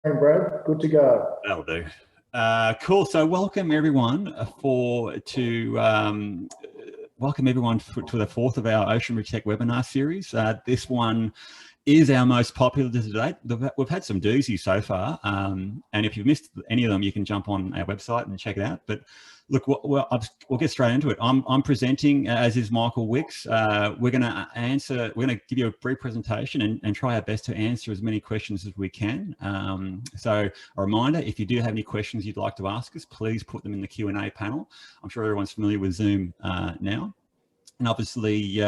Hey Brad, good to go. That'll do. Cool. So welcome everyone to the fourth of our Ocean Protect webinar series. This one is our most popular to date. We've had some doozies so far, and if you've missed any of them, you can jump on our website and check it out. But look, we'll get straight into it. I'm presenting, as is Michael Wicks. We're going to give you a brief presentation and try our best to answer as many questions as we can. So a reminder, if you do have any questions you'd like to ask us, please put them in the Q&A panel. I'm sure everyone's familiar with Zoom now. And obviously,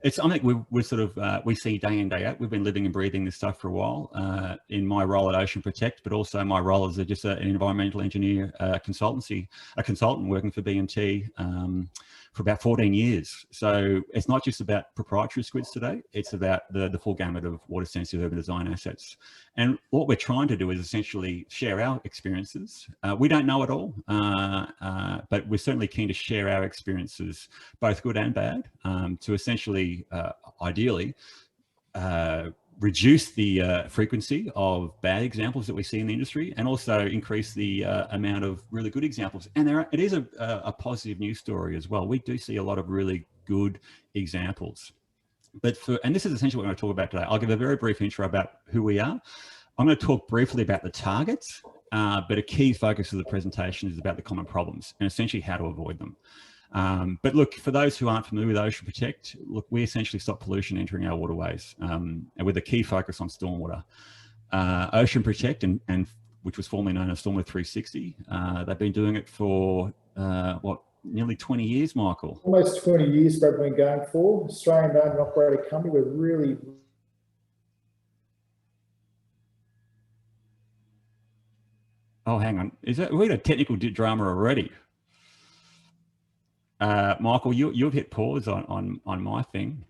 it's something we see day in, day out. We've been living and breathing this stuff for a while in my role at Ocean Protect, but also my role as just an environmental engineer consultant working for BMT for about 14 years. So it's not just about proprietary squids today, it's about the full gamut of water sensitive urban design assets. And what we're trying to do is essentially share our experiences. We don't know it all, but we're certainly keen to share our experiences, both good and bad, to essentially, ideally, reduce the frequency of bad examples that we see in the industry, and also increase the amount of really good examples. And it is a positive news story as well. We do see a lot of really good examples. And this is essentially what I'm going to talk about today. I'll give a very brief intro about who we are. I'm going to talk briefly about the targets, but a key focus of the presentation is about the common problems and essentially how to avoid them. But look, for those who aren't familiar with Ocean Protect, look, we essentially stop pollution entering our waterways, and with a key focus on stormwater. Ocean Protect, and which was formerly known as Stormwater 360, they've been doing it for nearly 20 years, Michael. Almost 20 years they've been going for. Australian owned and operated company. We're really... Oh, hang on. We had a technical drama already. Michael, you've hit pause on my thing.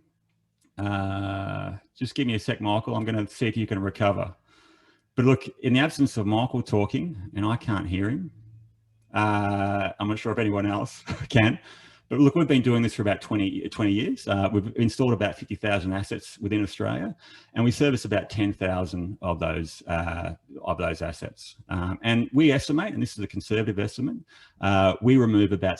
Just give me a sec, Michael. I'm going to see if you can recover. But look, in the absence of Michael talking, and I can't hear him, I'm not sure if anyone else can, but look, we've been doing this for about 20 years. We've installed about 50,000 assets within Australia, and we service about 10,000 of those assets. And we estimate, and this is a conservative estimate, we remove about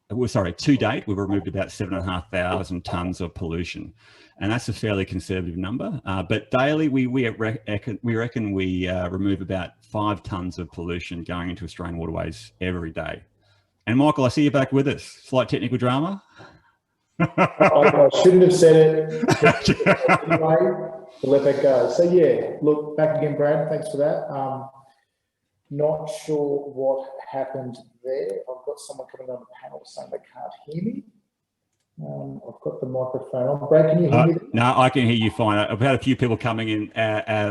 to date, we've removed about 7,500 tonnes of pollution. And that's a fairly conservative number. But daily, we reckon we remove about 5 tonnes of pollution going into Australian waterways every day. And Michael, I see you back with us. Slight technical drama. I shouldn't have said it. Anyway, we'll let that go. So yeah, look, back again, Brad. Thanks for that. Not sure what happened there. I've got someone coming on the panel saying they can't hear me. I've got the microphone on. Brad, can you hear me? No, I can hear you fine. I've had a few people coming in,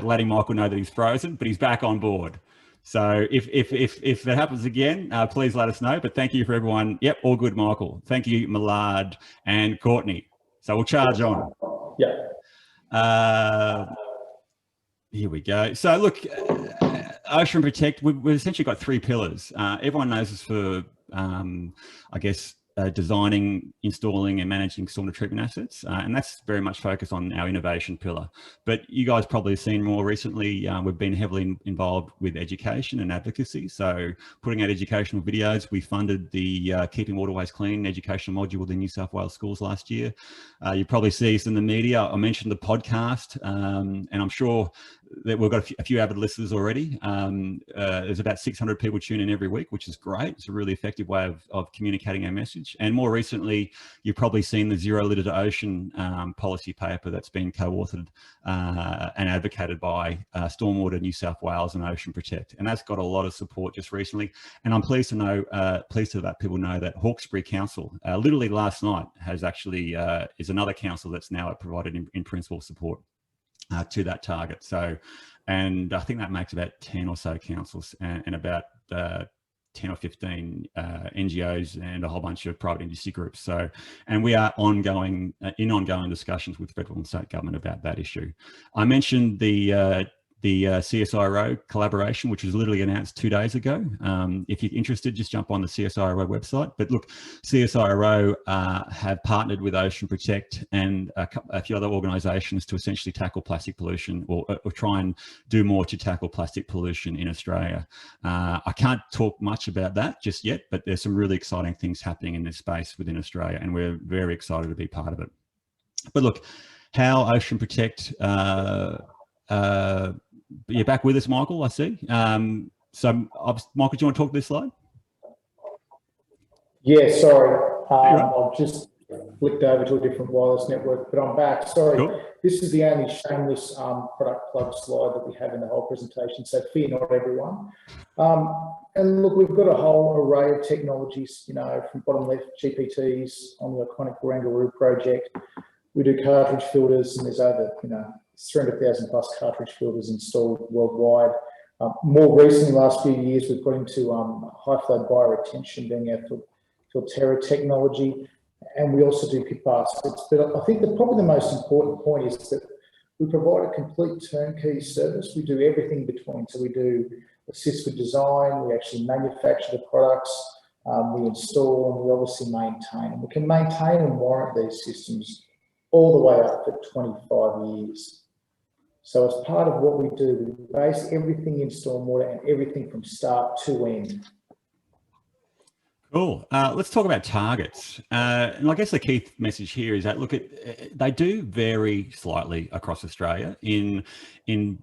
letting Michael know that he's frozen, but he's back on board. So if that happens again, please let us know. But thank you for everyone. Yep, all good, Michael. Thank you, Millard and Courtney. So we'll charge on. Yeah. Here we go. So look, Ocean Protect, we've essentially got 3 pillars. Everyone knows us for, I guess, designing, installing and managing stormwater treatment assets. And that's very much focused on our innovation pillar. But you guys probably have seen more recently, we've been heavily involved with education and advocacy. So putting out educational videos, we funded the Keeping Waterways Clean educational module within New South Wales schools last year. You probably see us in the media. I mentioned the podcast, and I'm sure that we've got a few avid listeners already. There's about 600 people tune in every week, which is great. It's a really effective way of communicating our message. And more recently, you've probably seen the Zero Litter to Ocean policy paper that's been co-authored and advocated by Stormwater New South Wales and Ocean Protect. And that's got a lot of support just recently. And I'm pleased to let people know that Hawkesbury Council, literally last night, has actually is another council that's now provided in principle support to that target. So, and I think that makes about 10 or so councils and about 10 or 15 NGOs and a whole bunch of private industry groups. So, and we are in ongoing discussions with federal and state government about that issue. I mentioned the the CSIRO collaboration, which was literally announced 2 days ago. If you're interested, just jump on the CSIRO website. But look, CSIRO have partnered with Ocean Protect and a few other organisations to essentially tackle plastic pollution, or try and do more to tackle plastic pollution in Australia. I can't talk much about that just yet, but there's some really exciting things happening in this space within Australia, and we're very excited to be part of it. But look, how Ocean Protect, you're back with us, Michael, I see. So, Michael, do you want to talk this slide? Yeah, sorry. I've just flicked over to a different wireless network, but I'm back. Sorry. Cool. This is the only shameless product plug slide that we have in the whole presentation, so fear not, everyone. And look, we've got a whole array of technologies, you know, from bottom left, GPTs on the iconic Barangaroo project. We do cartridge filters, and there's over, 300,000 plus cartridge filters installed worldwide. More recently, last few years, we've got into high flow bioretention, being our Filterra technology, and we also do pit baskets. But I think probably the most important point is that we provide a complete turnkey service. We do everything between. So we do assist with design, we actually manufacture the products, we install, and we obviously maintain. And we can maintain and warrant these systems all the way up for 25 years. So as part of what we do, we base everything in stormwater and everything from start to end. Cool. Let's talk about targets. And I guess the key message here is that, look, they do vary slightly across Australia. In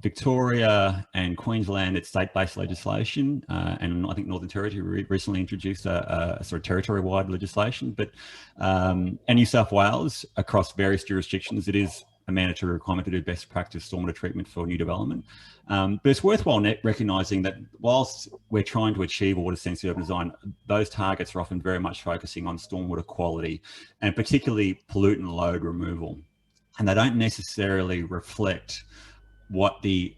Victoria and Queensland, it's state-based legislation, and I think Northern Territory recently introduced a sort of territory-wide legislation. But and New South Wales, across various jurisdictions, it is a mandatory requirement to do best practice stormwater treatment for new development. But it's worthwhile recognising that whilst we're trying to achieve water sensitive urban design, those targets are often very much focusing on stormwater quality and particularly pollutant load removal. And they don't necessarily reflect what the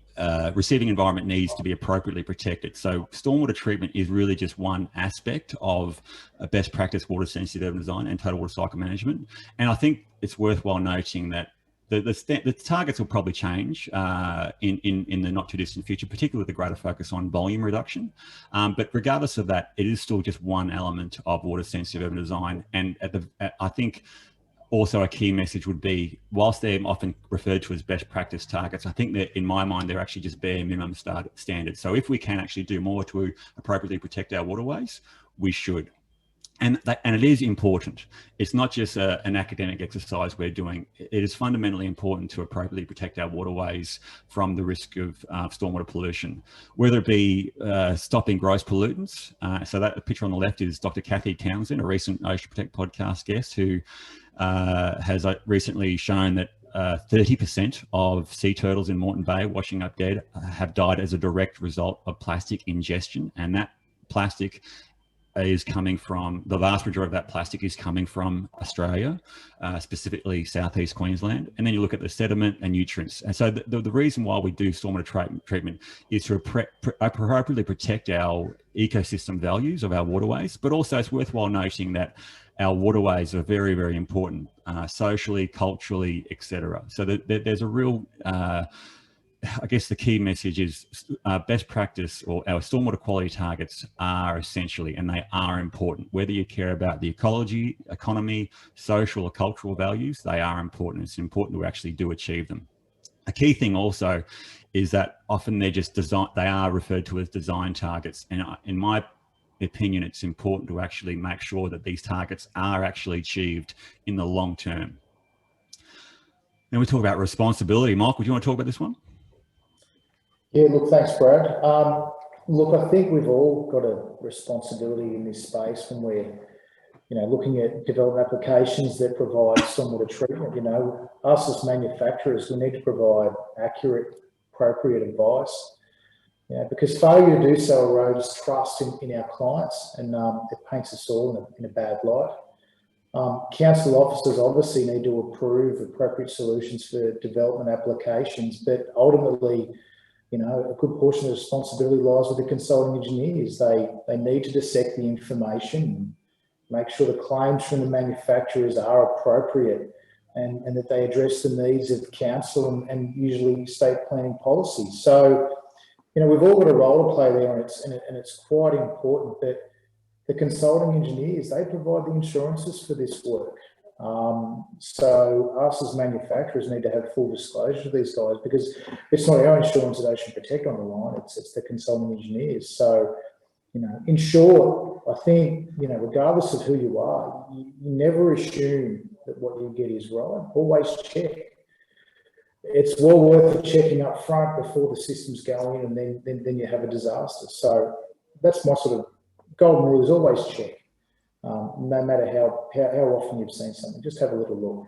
receiving environment needs to be appropriately protected. So stormwater treatment is really just one aspect of a best practice water sensitive urban design and total water cycle management. And I think it's worthwhile noting that the targets will probably change in the not too distant future, particularly with the greater focus on volume reduction. But regardless of that, it is still just one element of water sensitive urban design. And I think also a key message would be, whilst they're often referred to as best practice targets, I think that in my mind, they're actually just bare minimum standards. So if we can actually do more to appropriately protect our waterways, we should. And it is important. It's not just an academic exercise we're doing. It is fundamentally important to appropriately protect our waterways from the risk of stormwater pollution, whether it be stopping gross pollutants. So that picture on the left is Dr. Kathy Townsend, a recent Ocean Protect podcast guest, who has recently shown that 30% of sea turtles in Moreton Bay washing up dead have died as a direct result of plastic ingestion. And that plastic is coming from, the vast majority of that plastic is coming from Australia, specifically Southeast Queensland. And then you look at the sediment and nutrients. And so the reason why we do stormwater treatment is to appropriately protect our ecosystem values of our waterways, but also it's worthwhile noting that our waterways are very, very important socially, culturally, etc. So there's a real, I guess the key message is best practice, or our stormwater quality targets are essentially, and they are important. Whether you care about the ecology, economy, social or cultural values, they are important. It's important to actually do achieve them. A key thing also is that often they're just they are referred to as design targets. And in my opinion, it's important to actually make sure that these targets are actually achieved in the long term. Then we talk about responsibility. Mike, would you want to talk about this one? Yeah, look, thanks, Brad. Look, I think we've all got a responsibility in this space when we're, looking at development applications that provide stormwater treatment. Us as manufacturers, we need to provide accurate, appropriate advice. Because failure to do so erodes trust in our clients, and it paints us all in a bad light. Council officers obviously need to approve appropriate solutions for development applications, but ultimately, a good portion of the responsibility lies with the consulting engineers. They need to dissect the information, make sure the claims from the manufacturers are appropriate and that they address the needs of council and usually state planning policy. So, you know, we've all got a role to play there, and it's quite important that the consulting engineers, they provide the insurances for this work. So us as manufacturers need to have full disclosure to these guys, because it's not our insurance at Ocean Protect on the line, it's the consulting engineers. So, you know, in short, I think, you know, regardless of who you are, you never assume that what you get is right. Always check. It's well worth checking up front before the systems go in, and then you have a disaster. So that's my sort of golden rule, is always check. No matter how often you've seen something, just have a little look.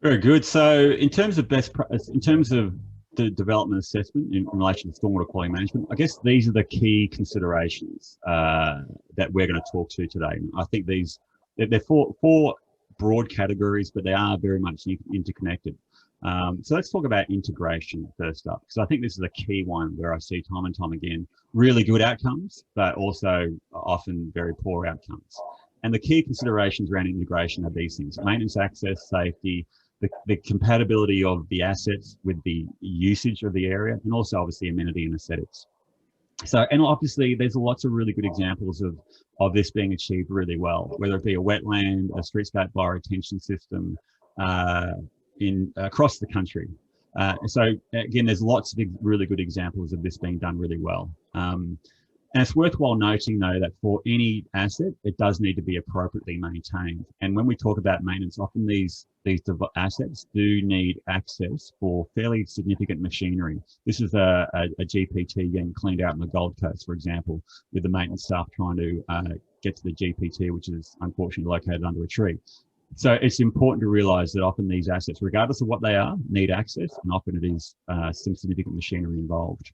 Very good. So in terms of in terms of the development assessment in relation to stormwater quality management, I guess these are the key considerations that we're going to talk to today. I think they're four broad categories, but they are very much interconnected. So let's talk about integration first up, because I think this is a key one where I see time and time again really good outcomes, but also often very poor outcomes. And the key considerations around integration are these things: maintenance, access, safety, the compatibility of the assets with the usage of the area, and also obviously amenity and aesthetics. So, and obviously there's lots of really good examples of this being achieved really well, whether it be a wetland, a streetscape bioretention system, across the country. So again, there's lots of really good examples of this being done really well. And it's worthwhile noting, though, that for any asset, it does need to be appropriately maintained. And when we talk about maintenance, often these assets do need access for fairly significant machinery. This is a GPT getting cleaned out on the Gold Coast, for example, with the maintenance staff trying to get to the GPT, which is unfortunately located under a tree. So it's important to realise that often these assets, regardless of what they are, need access, and often it is some significant machinery involved.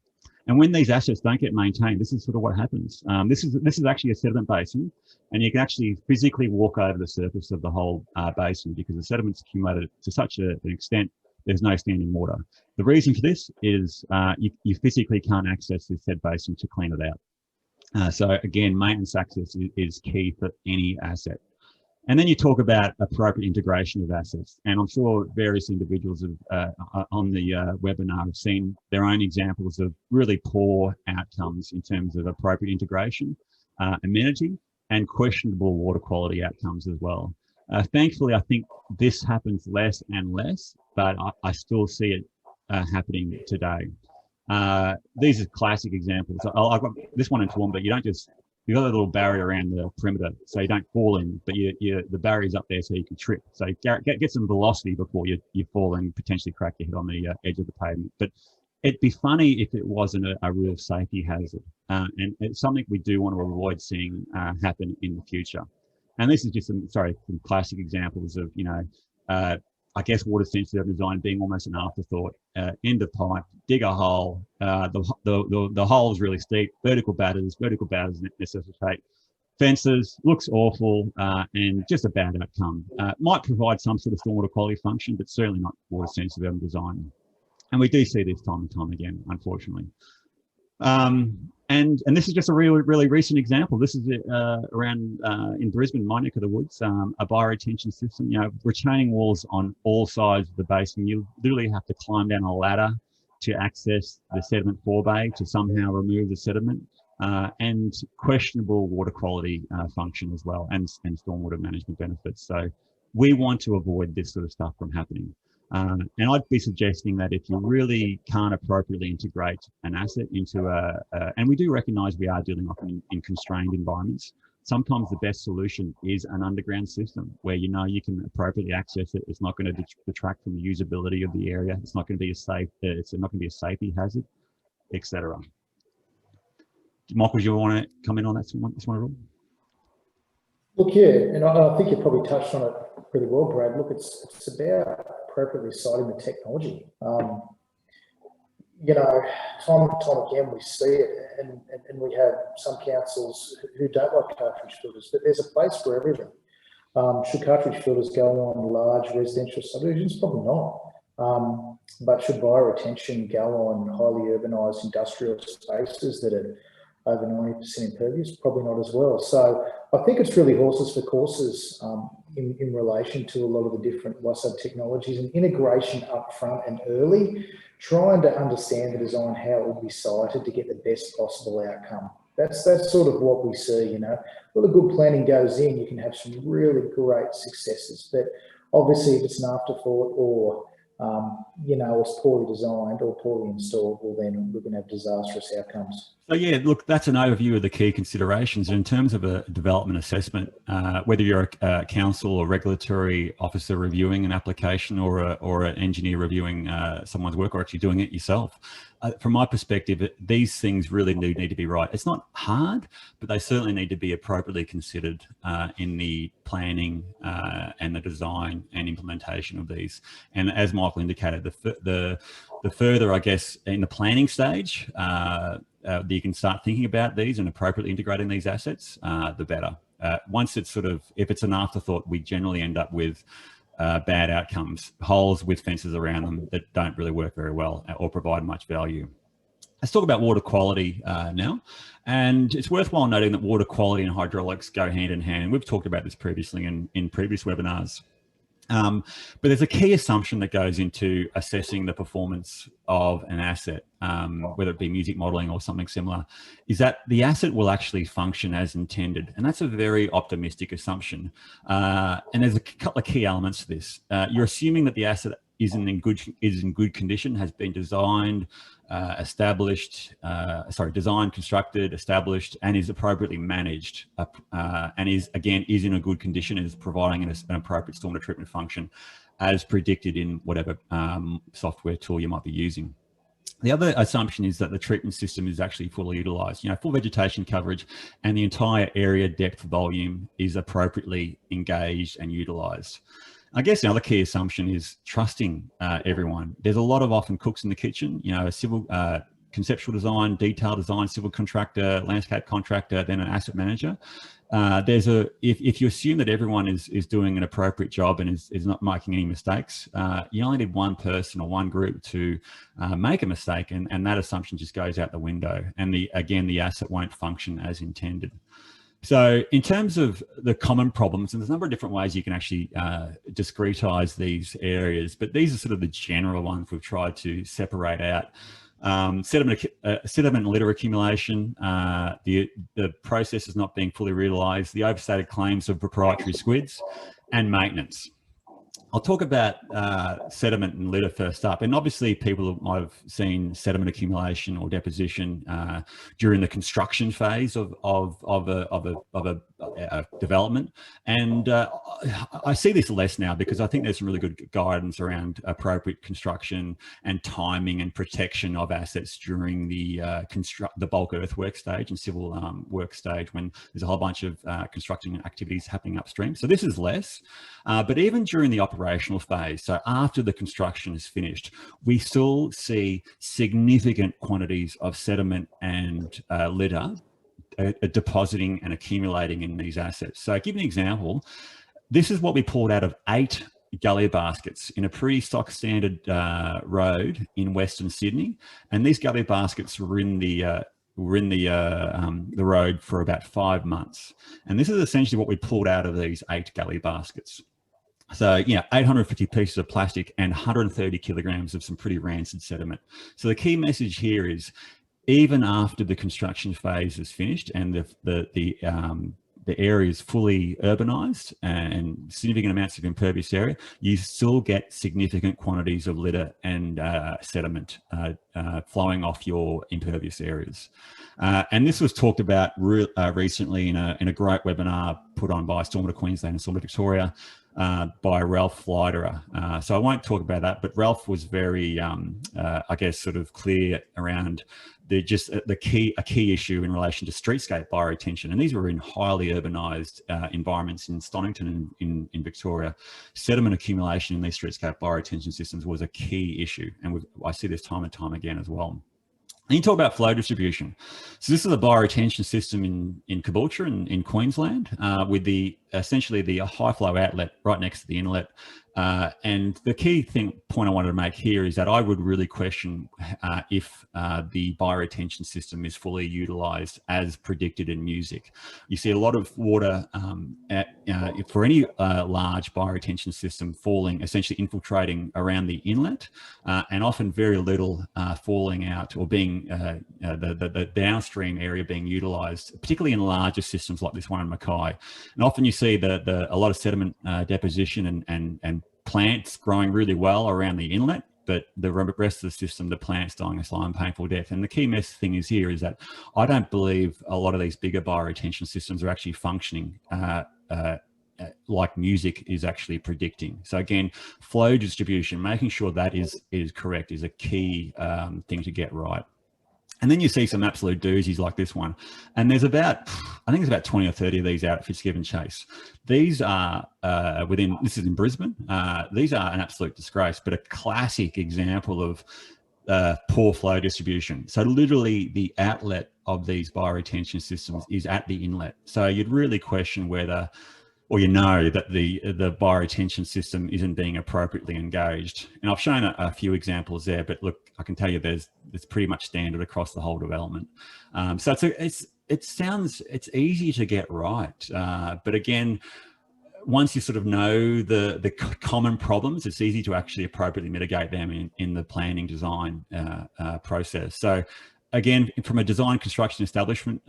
And when these assets don't get maintained, this is sort of what happens. This is actually a sediment basin, and you can actually physically walk over the surface of the whole basin, because the sediment's accumulated to such an extent there's no standing water. The reason for this is you physically can't access this said basin to clean it out. So again, maintenance access is key for any asset. And then you talk about appropriate integration of assets. And I'm sure various individuals on the webinar have seen their own examples of really poor outcomes in terms of appropriate integration, amenity, and questionable water quality outcomes as well. Thankfully, I think this happens less and less, but I still see it happening today. These are classic examples. I've got this one in Toowoomba, but you don't just... You've got a little barrier around the perimeter, so you don't fall in, but the barrier's up there so you can trip. So get some velocity before you fall and potentially crack your head on the edge of the pavement. But it'd be funny if it wasn't a real safety hazard. And it's something we do want to avoid seeing happen in the future. And this is just some classic examples of, I guess water sensitive design being almost an afterthought. End of pipe, dig a hole. The hole is really steep. Vertical batters necessitate fences. Looks awful, and just a bad outcome. Might provide some sort of stormwater quality function, but certainly not water sensitive design. And we do see this time and time again, unfortunately. And this is just a really recent example. This is around in Brisbane, my neck of the woods, a bioretention system. Retaining walls on all sides of the basin. You literally have to climb down a ladder to access the sediment forebay to somehow remove the sediment, and questionable water quality function as well, and stormwater management benefits. So we want to avoid this sort of stuff from happening. And I'd be suggesting that if you really can't appropriately integrate an asset into and we do recognise we are dealing often in constrained environments, sometimes the best solution is an underground system where you can appropriately access it. It's not going to detract from the usability of the area. It's not going to be it's not going to be a safety hazard, etc. Michael, do you want to comment on this one at all? Look, yeah, and I think you probably touched on it pretty well, Brad. Look, it's about appropriately citing the technology. Time and time again we see it, and we have some councils who don't like cartridge filters, but there's a place for everything. Should cartridge filters go on large residential subdivisions? Probably not. But should bioretention go on highly urbanised industrial spaces that are over 90% impervious? Probably not as well. So I think it's really horses for courses in relation to a lot of the different WASUB technologies, and integration up front and early, trying to understand the design, how it will be sited to get the best possible outcome. That's sort of what we see, you know. Well, a good planning goes in, you can have some really great successes, but obviously if it's an afterthought or you know, it's poorly designed or poorly installed, well then we're going to have disastrous outcomes. So yeah, look, that's an overview of the key considerations. In terms of a development assessment, whether you're a council or regulatory officer reviewing an application or an engineer reviewing someone's work, or actually doing it yourself, from my perspective, these things really need to be right. It's not hard, but they certainly need to be appropriately considered in the planning and the design and implementation of these. And as Michael indicated, the further, I guess, in the planning stage, you can start thinking about these and appropriately integrating these assets, the better. Once it's sort of, if it's an afterthought, we generally end up with bad outcomes, holes with fences around them that don't really work very well or provide much value. Let's talk about water quality now. And it's worthwhile noting that water quality and hydraulics go hand in hand. We've talked about this previously in previous webinars. But there's a key assumption that goes into assessing the performance of an asset, whether it be music modeling or something similar, is that the asset will actually function as intended. And that's a very optimistic assumption. And there's a couple of key elements to this. You're assuming that the asset is in good condition, has been designed, designed, constructed, established, and is appropriately managed, and is in a good condition, and is providing an appropriate stormwater treatment function as predicted in whatever software tool you might be using. The other assumption is that the treatment system is actually fully utilized. You know, full vegetation coverage and the entire area depth volume is appropriately engaged and utilized. I guess another key assumption is trusting everyone. There's a lot of often cooks in the kitchen, you know, a civil conceptual design, detailed design, civil contractor, landscape contractor, then an asset manager. If you assume that everyone is doing an appropriate job and is not making any mistakes, you only need one person or one group to make a mistake, and that assumption just goes out the window. And again, the asset won't function as intended. So in terms of the common problems, and there's a number of different ways you can actually discretize these areas, but these are sort of the general ones we've tried to separate out. Sediment and litter accumulation, the process is not being fully realised, the overstated claims of proprietary squids, and maintenance. I'll talk about sediment and litter first up, and obviously people might have seen sediment accumulation or deposition during the construction phase of a development, and I see this less now because I think there's some really good guidance around appropriate construction and timing and protection of assets during the bulk earthwork stage and civil work stage, when there's a whole bunch of construction activities happening upstream. So this is less, but even during the operational phase, so after the construction is finished, we still see significant quantities of sediment and litter depositing and accumulating in these assets. So I'll give you an example. This is what we pulled out of 8 gully baskets in a pretty stock standard road in Western Sydney, and these gully baskets were in the road for about 5 months. And this is essentially what we pulled out of these 8 gully baskets. So, you know, 850 pieces of plastic and 130 kilograms of some pretty rancid sediment. So the key message here is, even after the construction phase is finished and the area is fully urbanized and significant amounts of impervious area, you still get significant quantities of litter and sediment flowing off your impervious areas. And this was talked about recently in a great webinar put on by Stormwater Queensland and Stormwater Victoria by Ralph Fleiderer. So I won't talk about that, but Ralph was very, I guess, sort of clear around a key issue in relation to streetscape bioretention. And these were in highly urbanized environments in Stonington and in Victoria. Sediment accumulation in these streetscape bioretention systems was a key issue. And I see this time and time again as well. And you talk about flow distribution. So this is a bioretention system in Caboolture in Queensland with essentially the high flow outlet right next to the inlet, And the key point I wanted to make here is that I would really question if the bioretention system is fully utilized as predicted in music. You see a lot of water for any large bioretention system falling, essentially infiltrating around the inlet, and often very little falling out or being the downstream area being utilized, particularly in larger systems like this one in Mackay. And often you see a lot of sediment deposition and plants growing really well around the inlet, but the rest of the system, the plants dying a slow and painful death. And the key thing is here is that I don't believe a lot of these bigger bioretention systems are actually functioning like music is actually predicting. So again, flow distribution, making sure that is correct is a key thing to get right. And then you see some absolute doozies like this one. And there's about, I think it's about 20 or 30 of these out at Fitzgibbon Chase. These are this is in Brisbane. These are an absolute disgrace, but a classic example of poor flow distribution. So literally the outlet of these bioretention systems is at the inlet. So you'd really question whether, or you know that the bioretention system isn't being appropriately engaged. And I've shown a few examples there, but look, I can tell you it's pretty much standard across the whole development. So it's easy to get right, but again, once you sort of know the common problems, it's easy to actually appropriately mitigate them in the planning design process. So again, from a design, construction, establishment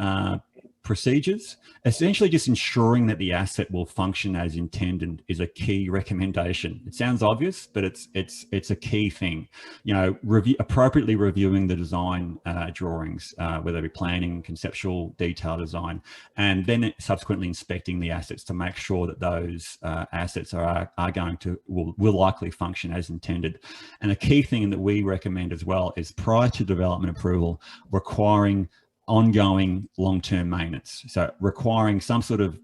procedures, essentially just ensuring that the asset will function as intended is a key recommendation. It sounds obvious, but it's a key thing. You know, appropriately reviewing the design drawings, whether it be planning, conceptual, detail design, and then subsequently inspecting the assets to make sure that those assets are going to will likely function as intended. And a key thing that we recommend as well is prior to development approval, requiring ongoing long-term maintenance. So requiring some sort of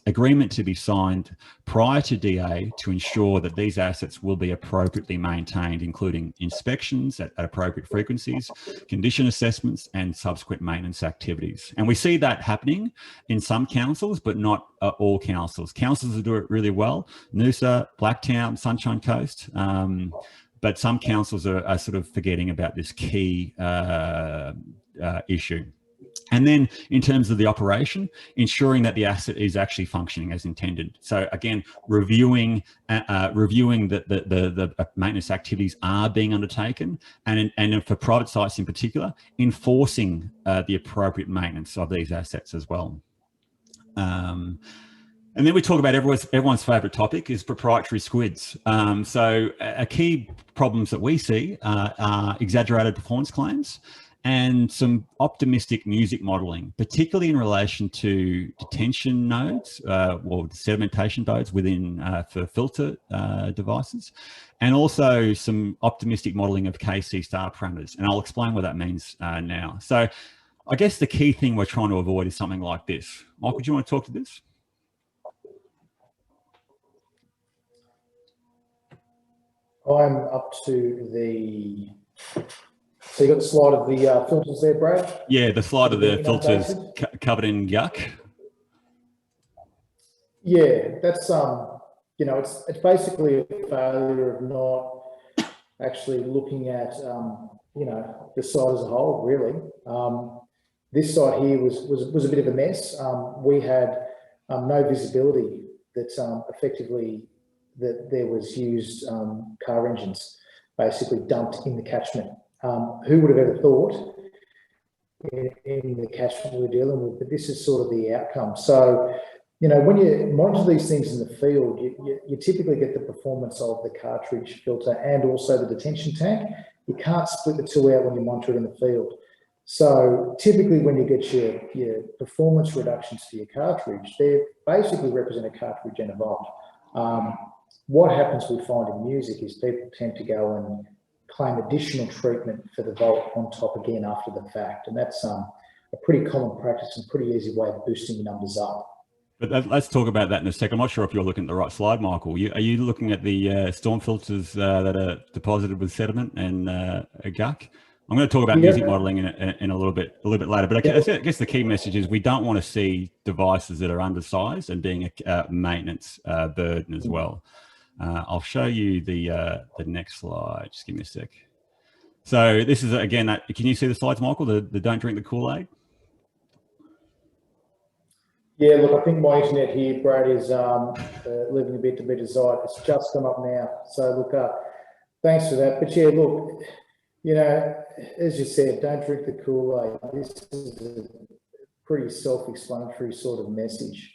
agreement to be signed prior to DA to ensure that these assets will be appropriately maintained, including inspections at appropriate frequencies, condition assessments, and subsequent maintenance activities. And we see that happening in some councils, but not all councils. Councils that do it really well, Noosa, Blacktown, Sunshine Coast, but some councils are sort of forgetting about this key issue. And then in terms of the operation, ensuring that the asset is actually functioning as intended. So again, reviewing that the maintenance activities are being undertaken, and for private sites in particular, enforcing the appropriate maintenance of these assets as well. And then we talk about everyone's favourite topic is proprietary squids. So a key problems that we see are exaggerated performance claims and some optimistic music modelling, particularly in relation to detention nodes or sedimentation nodes within for filter devices, and also some optimistic modelling of KC star parameters. And I'll explain what that means now. So I guess the key thing we're trying to avoid is something like this. Michael, do you want to talk to this? I'm up to the, so you got the slide of the filters there, Brad? Yeah, the slide of the filters covered in yuck. Yeah, that's, you know, it's basically a failure of not actually looking at, you know, the site as a whole, really. This site here was a bit of a mess. We had no visibility that effectively that there was used car engines basically dumped in the catchment. Who would have ever thought in the catchment we're dealing with, but this is sort of the outcome. So, you know, when you monitor these things in the field, you typically get the performance of the cartridge filter and also the detention tank. You can't split the two out when you monitor it in the field. So typically when you get your performance reductions for your cartridge, they basically represent a cartridge and a volt. What happens we find in music is people tend to go and claim additional treatment for the volt on top again after the fact. And that's a pretty common practice and pretty easy way of boosting your numbers up. But let's talk about that in a second. I'm not sure if you're looking at the right slide, Michael. Are you looking at the storm filters that are deposited with sediment and a guck? I'm going to talk about music modelling in a little bit later. But I guess the key message is we don't want to see devices that are undersized and being a maintenance burden as well. I'll show you the next slide. Just give me a sec. So this is, again, can you see the slides, Michael, the don't drink the Kool-Aid? Yeah, look, I think my internet here, Brad, is leaving a bit to be desired. It's just come up now. So look, thanks for that. But yeah, look, you know, as you said, don't drink the Kool-Aid. This is a pretty self-explanatory sort of message.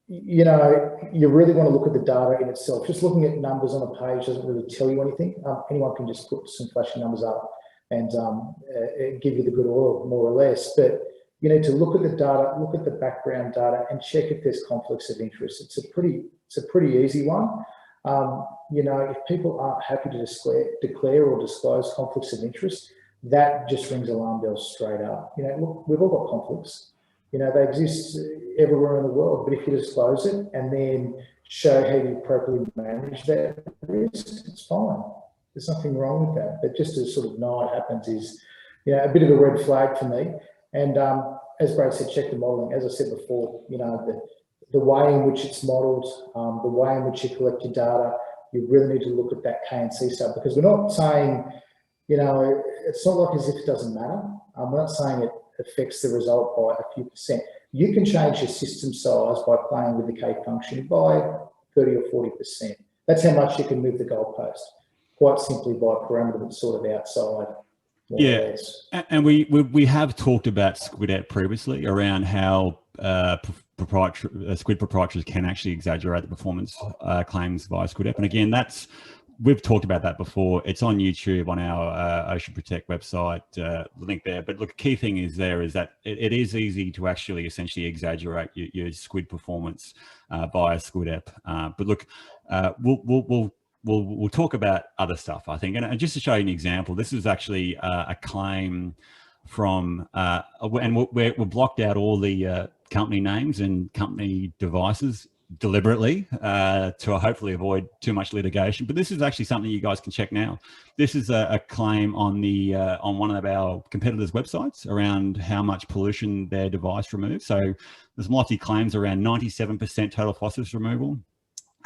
You know, you really want to look at the data in itself. Just looking at numbers on a page doesn't really tell you anything. Anyone can just put some flashing numbers up and give you the good oil, more or less. But you need to look at the data, look at the background data, and check if there's conflicts of interest. It's a pretty easy one. You know, if people aren't happy to declare or disclose conflicts of interest, that just rings alarm bells straight up. You know, look, we've all got conflicts. You know, they exist everywhere in the world, but if you disclose it and then show how you appropriately manage that risk, it's fine. There's nothing wrong with that. But just to sort of know it happens is, you know, a bit of a red flag for me. And as Brad said, check the modelling. As I said before, you know, the way in which it's modelled, the way in which you collect your data, you really need to look at that K&C stuff, because we're not saying, you know, it's not like as if it doesn't matter. We're not saying it affects the result by a few percent. You can change your system size by playing with the K function by 30 or 40%. That's how much you can move the goalpost, quite simply by a parameter that's sort of outside. Yeah, and we have talked about SCWDEP previously around how SQUID proprietaries can actually exaggerate the performance claims via SCWDEP. And again, we've talked about that before. It's on YouTube on our Ocean Protect website, the link there. But look, key thing is that it is easy to actually essentially exaggerate your SQUID performance via SCWDEP. But look, we'll talk about other stuff, I think. And just to show you an example, this is actually a claim from, and we blocked out all the company names and company devices deliberately to hopefully avoid too much litigation. But this is actually something you guys can check now. This is a claim on on one of our competitors' websites around how much pollution their device removes. So there's multi-claims around 97% total phosphorus removal,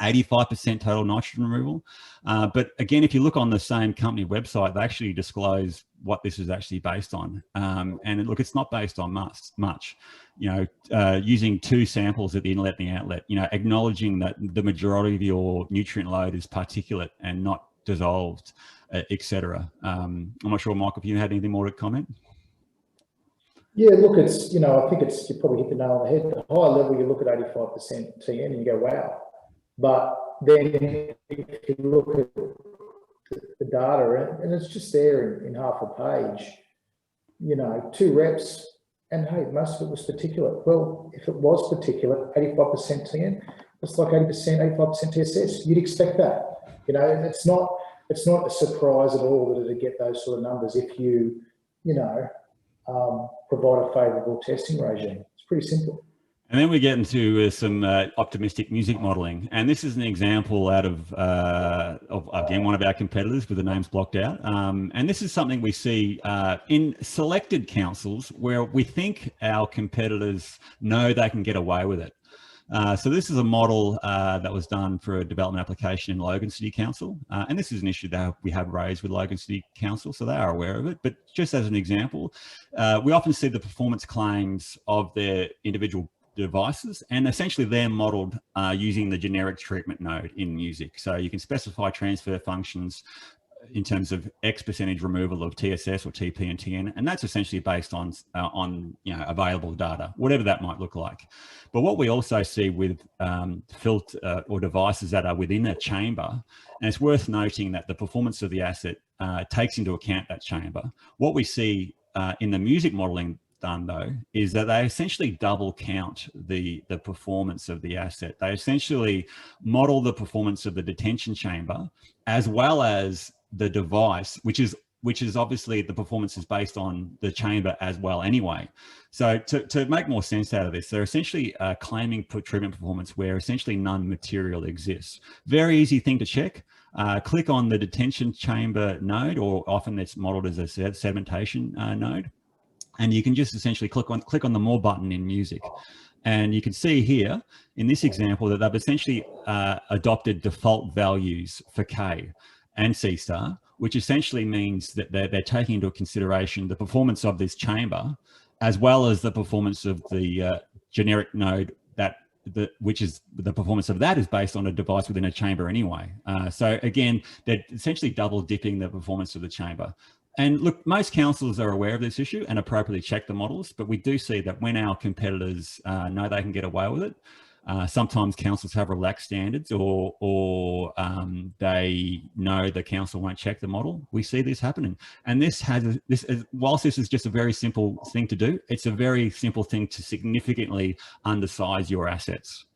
85% total nitrogen removal. But again, if you look on the same company website, they actually disclose what this is actually based on. And look, it's not based on much. You know, using 2 samples at the inlet and the outlet, you know, acknowledging that the majority of your nutrient load is particulate and not dissolved, etc. I'm not sure, Michael, if you had anything more to comment. Yeah, look, it's, you know, I think it's, you probably hit the nail on the head. At the higher level, you look at 85% TN and you go, wow. But then if you look at the data, and it's just there in half a page, you know, 2 reps, and hey, most of it was particulate. Well, if it was particulate, 85% TN, it's like 80%, 85% TSS. You'd expect that. You know, it's not a surprise at all that it'd get those sort of numbers if you know, provide a favourable testing regime. It's pretty simple. And then we get into some optimistic music modeling. And this is an example out of again, one of our competitors with the names blocked out. And this is something we see in selected councils where we think our competitors know they can get away with it. So this is a model that was done for a development application in Logan City Council. And this is an issue that we have raised with Logan City Council, so they are aware of it. But just as an example, we often see the performance claims of their individual devices, and essentially they're modeled using the generic treatment node in music. So you can specify transfer functions in terms of X percentage removal of TSS or TP and TN, and that's essentially based on you know, available data, whatever that might look like. But what we also see with filter or devices that are within a chamber, and it's worth noting that the performance of the asset takes into account that chamber. What we see in the music modeling done though is that they essentially double count the performance of the asset. They essentially model the performance of the detention chamber as well as the device, which is obviously the performance is based on the chamber as well anyway. So to make more sense out of this, they're essentially claiming treatment performance where essentially none material exists. Very easy thing to check. Click on the detention chamber node, or often it's modeled as a sedimentation node. And you can just essentially click on the more button in music. And you can see here in this example that they've essentially adopted default values for K and C star, which essentially means that they're taking into consideration the performance of this chamber, as well as the performance of the generic node which is the performance of that is based on a device within a chamber anyway. So again, they're essentially double dipping the performance of the chamber. And look, most councils are aware of this issue and appropriately check the models, but we do see that when our competitors know they can get away with it, sometimes councils have relaxed standards or they know the council won't check the model. We see this happening. And whilst this is just a very simple thing to do, it's a very simple thing to significantly undersize your assets.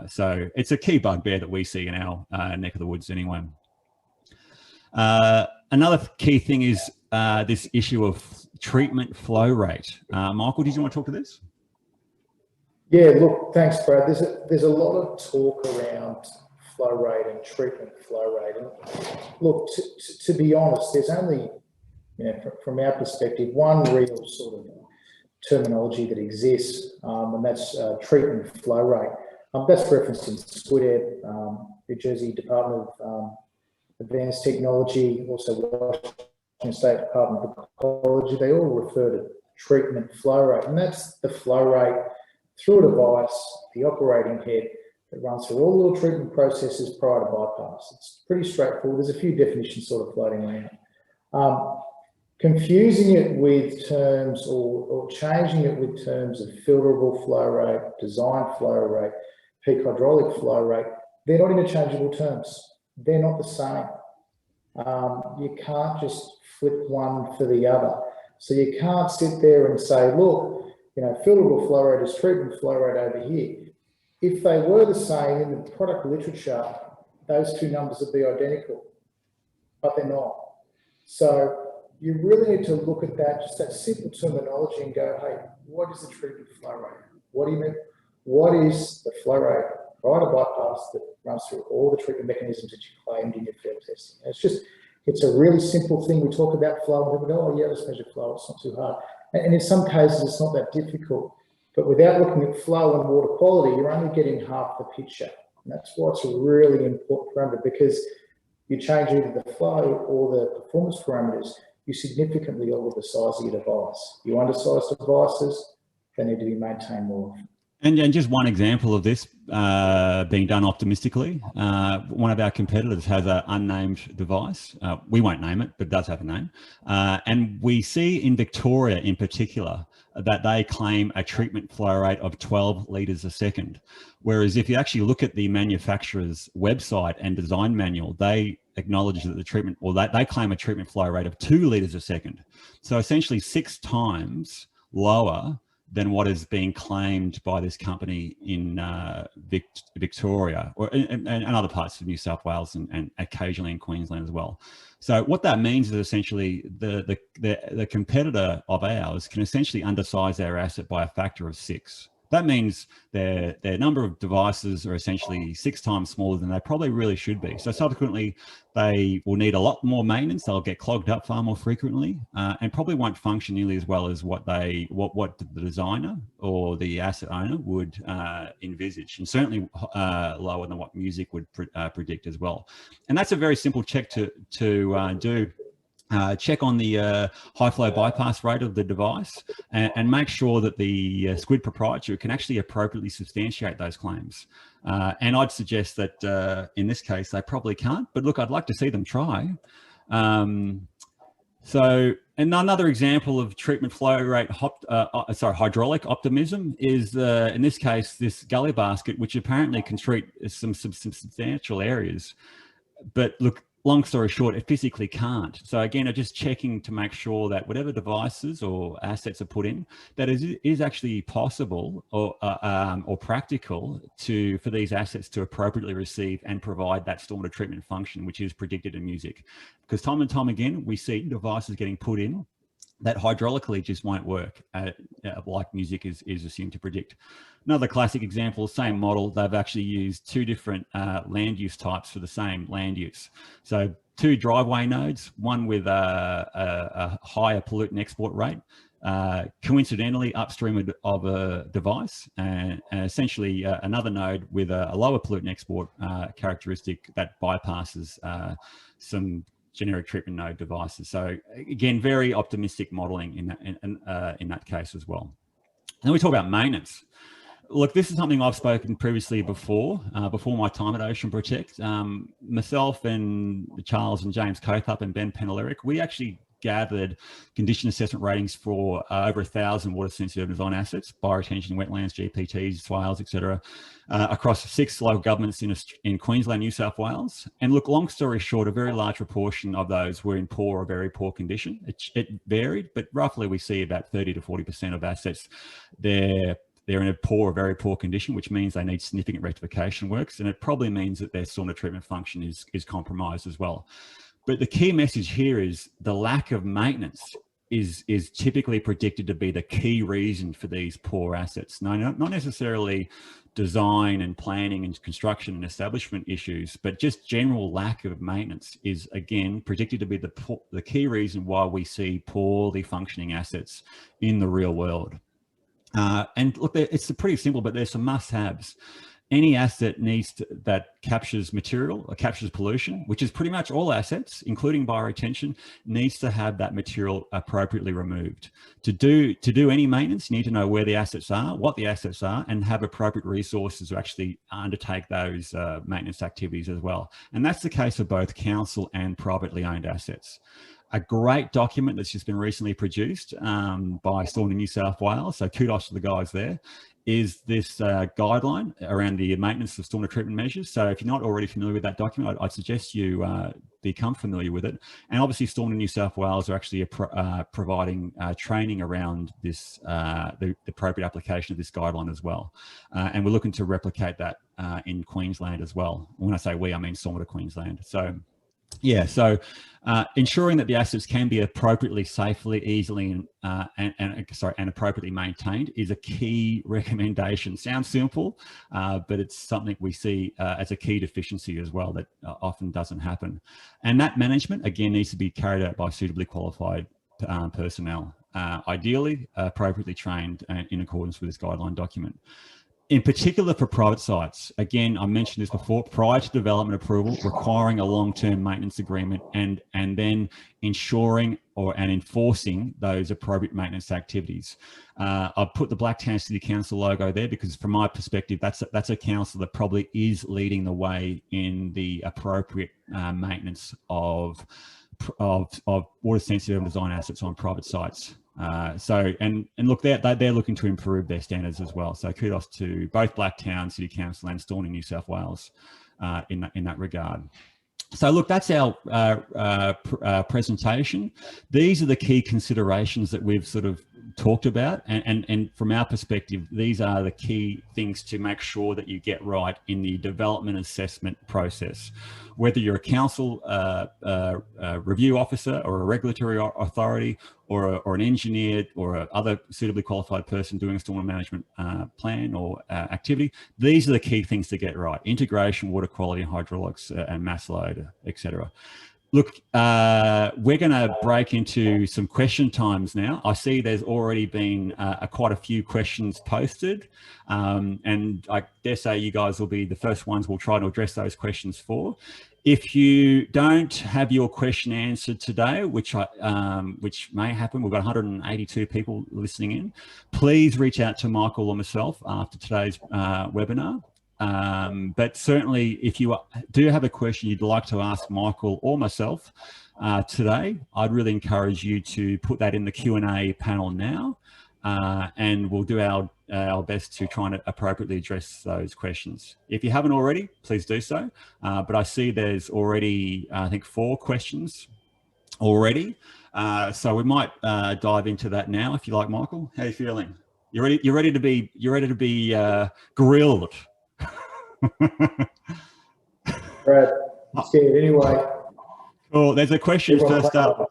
So it's a key bugbear that we see in our neck of the woods anyway. Another key thing is this issue of treatment flow rate. Michael, did you want to talk to this? Yeah, look, thanks, Brad. There's a lot of talk around flow rate and treatment flow rate. And look, to be honest, there's only, from our perspective, one real sort of terminology that exists, and that's treatment flow rate. That's referenced in SCMs, New Jersey Department of Advanced Technology, also Washington State Department of Ecology. They all refer to treatment flow rate, and that's the flow rate through a device, the operating head, that runs through all the treatment processes prior to bypass. It's pretty straightforward. There's a few definitions sort of floating around. Confusing it with terms or changing it with terms of filterable flow rate, design flow rate, peak hydraulic flow rate, they're not interchangeable terms. They're not the same. You can't just flip one for the other. So you can't sit there and say, look, filterable flow rate is treatment flow rate over here. If they were the same in the product literature, those two numbers would be identical, but they're not. So you really need to look at that, just that simple terminology, and go, hey, what is the treatment flow rate? What do you mean? What is the flow rate prior to bypass that runs through all the treatment mechanisms that you claimed in your field testing? It's a really simple thing. We talk about flow and people go, oh yeah, let's measure flow, it's not too hard. And in some cases, it's not that difficult. But without looking at flow and water quality, you're only getting half the picture. And that's why it's a really important parameter, because you change either the flow or the performance parameters, you significantly alter the size of your device. You undersize devices, they need to be maintained more often. And just one example of this being done optimistically, one of our competitors has an unnamed device. We won't name it, but it does have a name. And we see in Victoria in particular that they claim a treatment flow rate of 12 litres a second. Whereas if you actually look at the manufacturer's website and design manual, they acknowledge that the treatment, or they claim a treatment flow rate of 2 litres a second. So essentially 6 times lower than what is being claimed by this company in Victoria, or and other parts of New South Wales, and occasionally in Queensland as well. So what that means is essentially the competitor of ours can essentially undersize their asset by a factor of 6. That means their number of devices are essentially 6 times smaller than they probably really should be. So subsequently, they will need a lot more maintenance. They'll get clogged up far more frequently, and probably won't function nearly as well as what the designer or the asset owner would envisage, and certainly lower than what music would predict as well. And that's a very simple check to do. Check on the high flow bypass rate of the device, and make sure that the Squid proprietary can actually appropriately substantiate those claims. And I'd suggest that in this case, they probably can't, but look, I'd like to see them try. So, and another example of treatment flow rate, hydraulic optimism is, in this case, this gully basket, which apparently can treat some substantial areas. But look, long story short, it physically can't. So again, I'm just checking to make sure that whatever devices or assets are put in, that is actually possible or practical for these assets to appropriately receive and provide that stormwater treatment function, which is predicted in music. Because time and time again, we see devices getting put in that hydraulically just won't work, like music is assumed to predict. Another classic example, same model, they've actually used 2 different land use types for the same land use. So 2 driveway nodes, one with a higher pollutant export rate, coincidentally upstream of a device, and essentially another node with a lower pollutant export characteristic that bypasses some generic treatment node devices. So again, very optimistic modeling in that case as well. And then we talk about maintenance. Look, this is something I've spoken previously before my time at Ocean Protect. Myself and Charles and James Cothup and Ben Peneleric, we actually gathered condition assessment ratings for over 1,000 water sensitive design assets, bioretention, wetlands, GPTs, swales, etc., across 6 local governments in Queensland, New South Wales. And look, long story short, a very large proportion of those were in poor or very poor condition. It varied, but roughly we see about 30 to 40% of assets they're in a poor or very poor condition, which means they need significant rectification works, and it probably means that their sauna treatment function is compromised as well. But the key message here is the lack of maintenance is typically predicted to be the key reason for these poor assets. No, not necessarily design and planning and construction and establishment issues, but just general lack of maintenance is, again, predicted to be the key reason why we see poorly functioning assets in the real world. And look, it's pretty simple, but there's some must-haves. Any asset that captures material or captures pollution, which is pretty much all assets, including bioretention, needs to have that material appropriately removed. To do any maintenance, you need to know where the assets are, what the assets are, and have appropriate resources to actually undertake those maintenance activities as well. And that's the case of both council and privately owned assets. A great document that's just been recently produced by Stormwater New South Wales, so kudos to the guys there, is this guideline around the maintenance of stormwater treatment measures. So if you're not already familiar with that document, I'd suggest you become familiar with it. And obviously Stormwater New South Wales are actually providing training around this, the appropriate application of this guideline as well. And we're looking to replicate that in Queensland as well. When I say we, I mean Stormwater Queensland. So yeah, so ensuring that the assets can be appropriately, safely, easily, and appropriately maintained is a key recommendation. Sounds simple, but it's something we see as a key deficiency as well that often doesn't happen. And that management, again, needs to be carried out by suitably qualified personnel, ideally appropriately trained in accordance with this guideline document. In particular for private sites, again, I mentioned this before, prior to development approval, requiring a long-term maintenance agreement and then ensuring and enforcing those appropriate maintenance activities. I've put the Blacktown City Council logo there because from my perspective, that's a council that probably is leading the way in the appropriate maintenance of water sensitive design assets on private sites. And look, they're looking to improve their standards as well. So kudos to both Blacktown City Council and Stormwater New South Wales in that regard. So look, that's our presentation. These are the key considerations that we've sort of talked about, and from our perspective, these are the key things to make sure that you get right in the development assessment process. Whether you're a council review officer or a regulatory authority or an engineer or other suitably qualified person doing a stormwater management plan or activity, these are the key things to get right: integration, water quality, hydraulics, and mass load, etc. Look, we're going to break into some question times now. I see there's already been quite a few questions posted, and I dare say you guys will be the first ones we'll try to address those questions for. If you don't have your question answered today, which may happen, we've got 182 people listening in, please reach out to Michael or myself after today's webinar. But certainly if you do have a question you'd like to ask Michael or myself today, I'd really encourage you to put that in the Q&A panel now, and we'll do our best to try and appropriately address those questions. If you haven't already, please do so. But I see there's already, I think, 4 questions already. So we might dive into that now, if you like, Michael. How are you feeling? You're ready to be grilled. Brad, scared anyway. Cool. There's a question first up.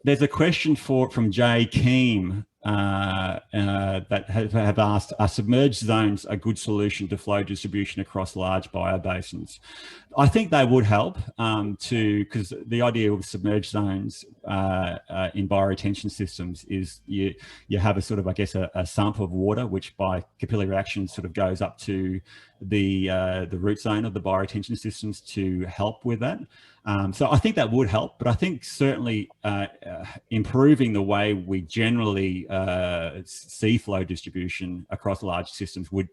There's a question from Jay Keem. that have asked, are submerged zones a good solution to flow distribution across large biobasins? I think they would help because the idea of submerged zones in bioretention systems is you have a sort of, I guess, a sump of water, which by capillary reaction sort of goes up to the root zone of the bioretention systems to help with that. So I think that would help, but I think certainly improving the way we generally see flow distribution across large systems would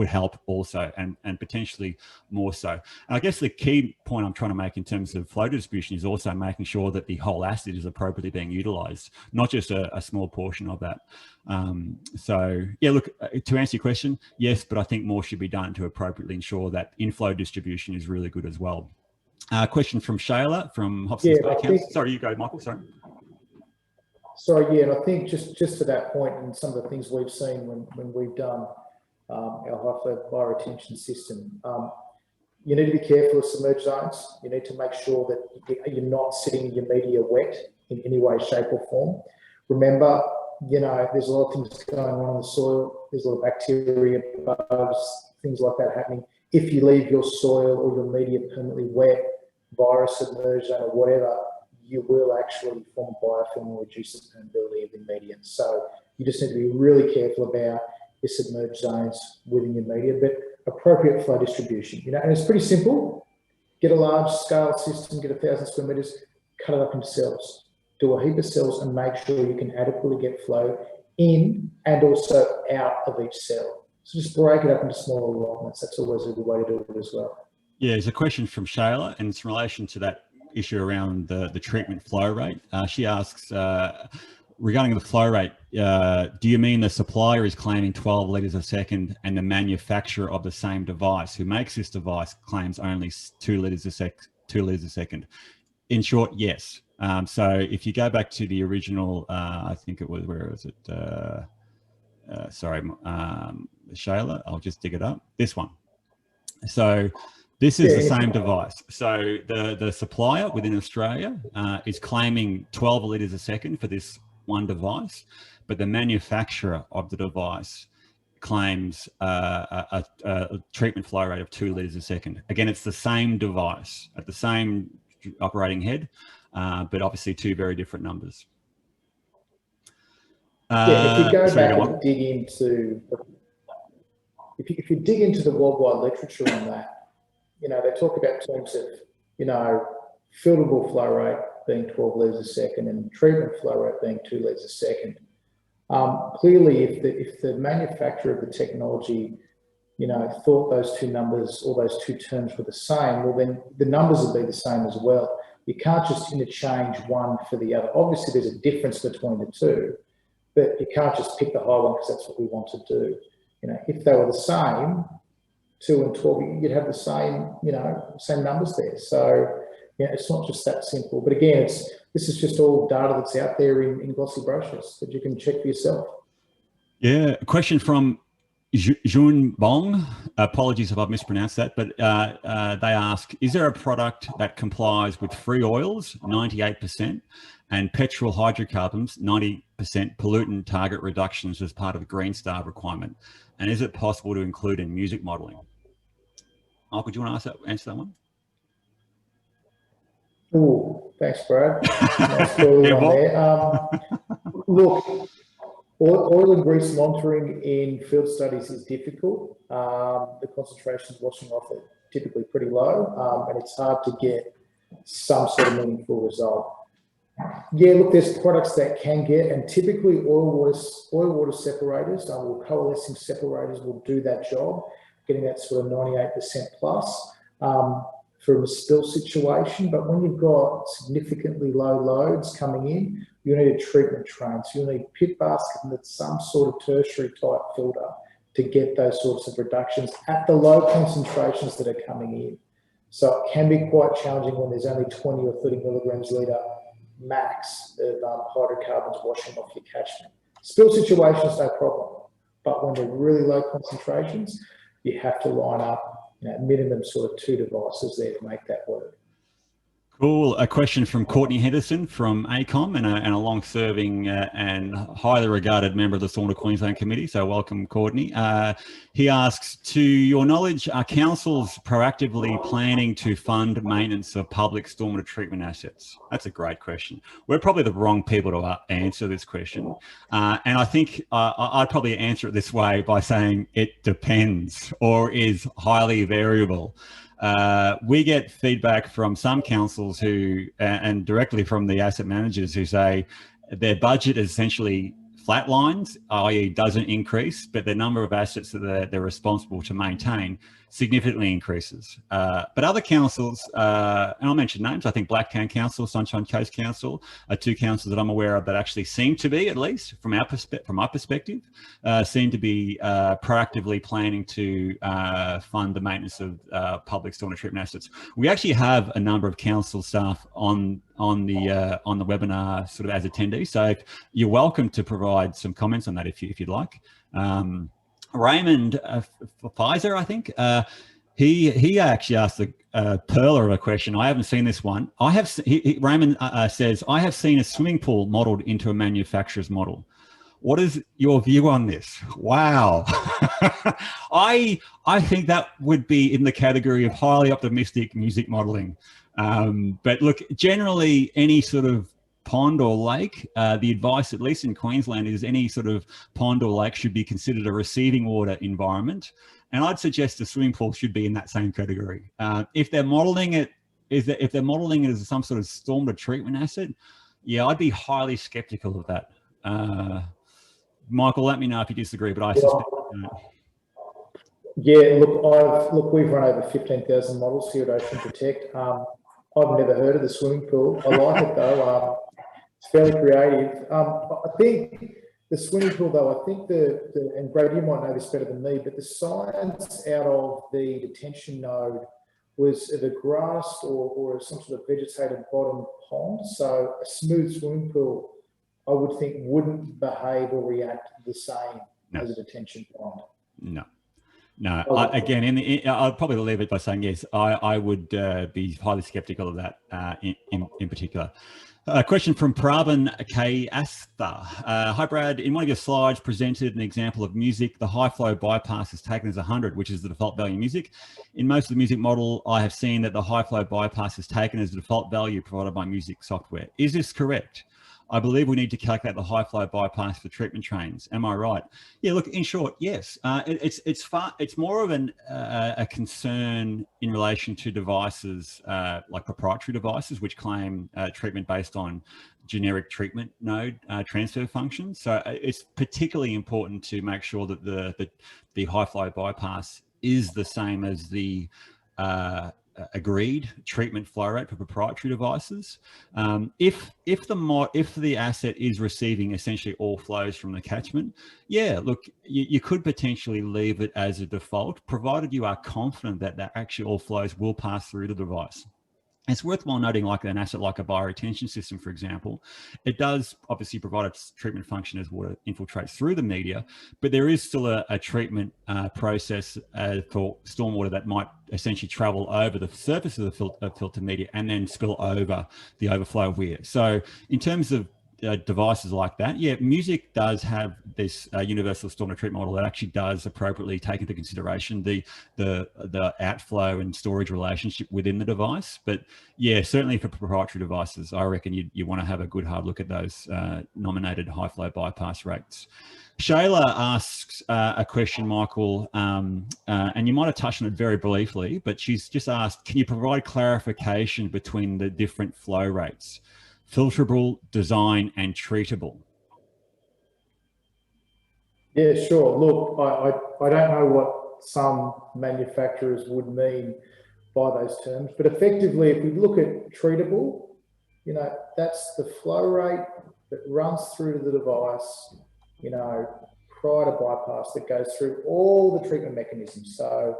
help also, and potentially more so. And I guess the key point I'm trying to make in terms of flow distribution is also making sure that the whole asset is appropriately being utilized, not just a small portion of that. So yeah, look, to answer your question, yes, but I think more should be done to appropriately ensure that inflow distribution is really good as well. Question from Shayla from Hobson's Bay Council. Sorry, you go, Michael. Sorry. Sorry, yeah, and I think just to that point, and some of the things we've seen when we've done our high flow bioretention system, you need to be careful of submerged zones. You need to make sure that you're not sitting your media wet in any way, shape, or form. Remember, you know, there's a lot of things going on in the soil. There's a lot of bacteria, bugs, things like that happening. If you leave your soil or your media permanently wet, virus submerged zone or whatever, you will actually form biofilm and reduce the permeability of the media. So you just need to be really careful about your submerged zones within your media, but appropriate flow distribution. You know, and it's pretty simple. Get a large scale system, get 1,000 square meters, cut it up into cells. Do a heap of cells and make sure you can adequately get flow in and also out of each cell. So just break it up into smaller allotments. That's always a good way to do it as well. Yeah, there's a question from Shayla, and it's in relation to that issue around the treatment flow rate. She asks, regarding the flow rate, do you mean the supplier is claiming 12 litres a second and the manufacturer of the same device who makes this device claims only 2 litres a second? In short, yes. So if you go back to the original, I think it was, where was it? Sorry, Shayla, I'll just dig it up. This one. So this is the same device. So the supplier within Australia is claiming 12 litres a second for this one device, but the manufacturer of the device claims a treatment flow rate of 2 litres a second. Again, it's the same device at the same operating head, but obviously two very different numbers. Yeah, if you go back and dig into, if you dig into the worldwide literature on that, you know, they talk about terms of, you know, filterable flow rate being 12 litres a second and treatment flow rate being 2 litres a second. Clearly, if the manufacturer of the technology, you know, thought those two numbers or those two terms were the same, well, then the numbers would be the same as well. You can't just interchange one for the other. Obviously, there's a difference between the two, but you can't just pick the high one because that's what we want to do. You know, if they were the same, 2 and 12, you'd have the same, you know, same numbers there. So, yeah, it's not just that simple. But again, this is just all data that's out there in glossy brochures that you can check for yourself. Yeah, a question from Jun Bong. Apologies if I've mispronounced that, but they ask, is there a product that complies with free oils, 98%, and petrol hydrocarbons, 90% pollutant target reductions as part of the Green Star requirement? And is it possible to include in music modelling? Michael, do you want to answer that one? Oh, thanks, Brad. Nice story on there. Look, oil and grease monitoring in field studies is difficult. The concentrations washing off are typically pretty low, and it's hard to get some sort of meaningful result. Yeah, look, there's products that can get, and typically oil water separators, or coalescing separators will do that job, getting that sort of 98% plus for a spill situation. But when you've got significantly low loads coming in, you need a treatment train. So you'll need pit basket and some sort of tertiary type filter to get those sorts of reductions at the low concentrations that are coming in. So it can be quite challenging when there's only 20 or 30 milligrams litre max of hydrocarbons washing off your catchment. Spill situations, no problem. But when they're really low concentrations, you have to line up, you know, minimum sort of 2 devices there to make that work. Cool. A question from Courtney Henderson from ACOM and a long-serving and highly regarded member of the Stormwater Queensland Committee. So welcome, Courtney. He asks, to your knowledge, are councils proactively planning to fund maintenance of public stormwater treatment assets? That's a great question. We're probably the wrong people to answer this question. And I think I'd probably answer it this way by saying it depends or is highly variable. We get feedback from some councils who, and directly from the asset managers who say their budget is essentially flatlines, i.e. doesn't increase, but the number of assets that they're responsible to maintain significantly increases. But other councils, and I'll mention names, I think Blacktown Council, Sunshine Coast Council are two councils that I'm aware of that actually seem to be, at least from my perspective, seem to be proactively planning to fund the maintenance of public stormwater treatment assets. We actually have a number of council staff on the webinar sort of as attendees, so you're welcome to provide some comments on that if you'd like. Raymond Pfizer, I think, he actually asked a pearler of a question. I haven't seen this one. Raymond says, I have seen a swimming pool modeled into a manufacturer's model. What is your view on this? Wow. I think that would be in the category of highly optimistic music modeling. But look, generally any sort of pond or lake, the advice, at least in Queensland, is any sort of pond or lake should be considered a receiving water environment. And I'd suggest a swimming pool should be in that same category. If they're modeling it, if they're modeling it as some sort of stormwater treatment asset, yeah, I'd be highly skeptical of that. Michael, let me know if you disagree, but I suspect. Yeah, look, we've run over 15,000 models here at Ocean Protect. I've never heard of the swimming pool. I like it though. It's fairly creative. I think the swimming pool, though, I think and Brad, you might know this better than me, but the science out of the detention node was the grass or some sort of vegetated bottom pond. So a smooth swimming pool, I would think, wouldn't behave or react the same as a detention pond. No, again, I'll probably leave it by saying yes. I would be highly skeptical of that in particular. A question from Prabhan K. Astha. Hi, Brad. In one of your slides presented an example of music. The high flow bypass is taken as 100, which is the default value of music. In most of the music model, I have seen that the high flow bypass is taken as the default value provided by music software. Is this correct? I believe we need to calculate the high flow bypass for treatment trains. Am I right? Yeah, look, in short, yes. It's more of a concern in relation to devices like proprietary devices, which claim treatment based on generic treatment node transfer functions. So it's particularly important to make sure that the high flow bypass is the same as the agreed treatment flow rate for proprietary devices. If the asset is receiving essentially all flows from the catchment, yeah, look, you could potentially leave it as a default, provided you are confident that actually all flows will pass through the device. It's worthwhile noting, like an asset like a bioretention system, for example, it does obviously provide a treatment function as water infiltrates through the media, but there is still a treatment process for stormwater that might essentially travel over the surface of the filter media and then spill over the overflow weir. So in terms of devices like that, yeah, music does have this universal stormwater treatment model that actually does appropriately take into consideration the outflow and storage relationship within the device. But yeah, certainly for proprietary devices, I reckon you want to have a good hard look at those nominated high flow bypass rates. Shayla asks a question, Michael, and you might have touched on it very briefly, but she's just asked, can you provide clarification between the different flow rates? Filterable, design, and treatable. Yeah, sure. Look, I don't know what some manufacturers would mean by those terms, but effectively, if we look at treatable, you know, that's the flow rate that runs through to the device, you know, prior to bypass, that goes through all the treatment mechanisms. So,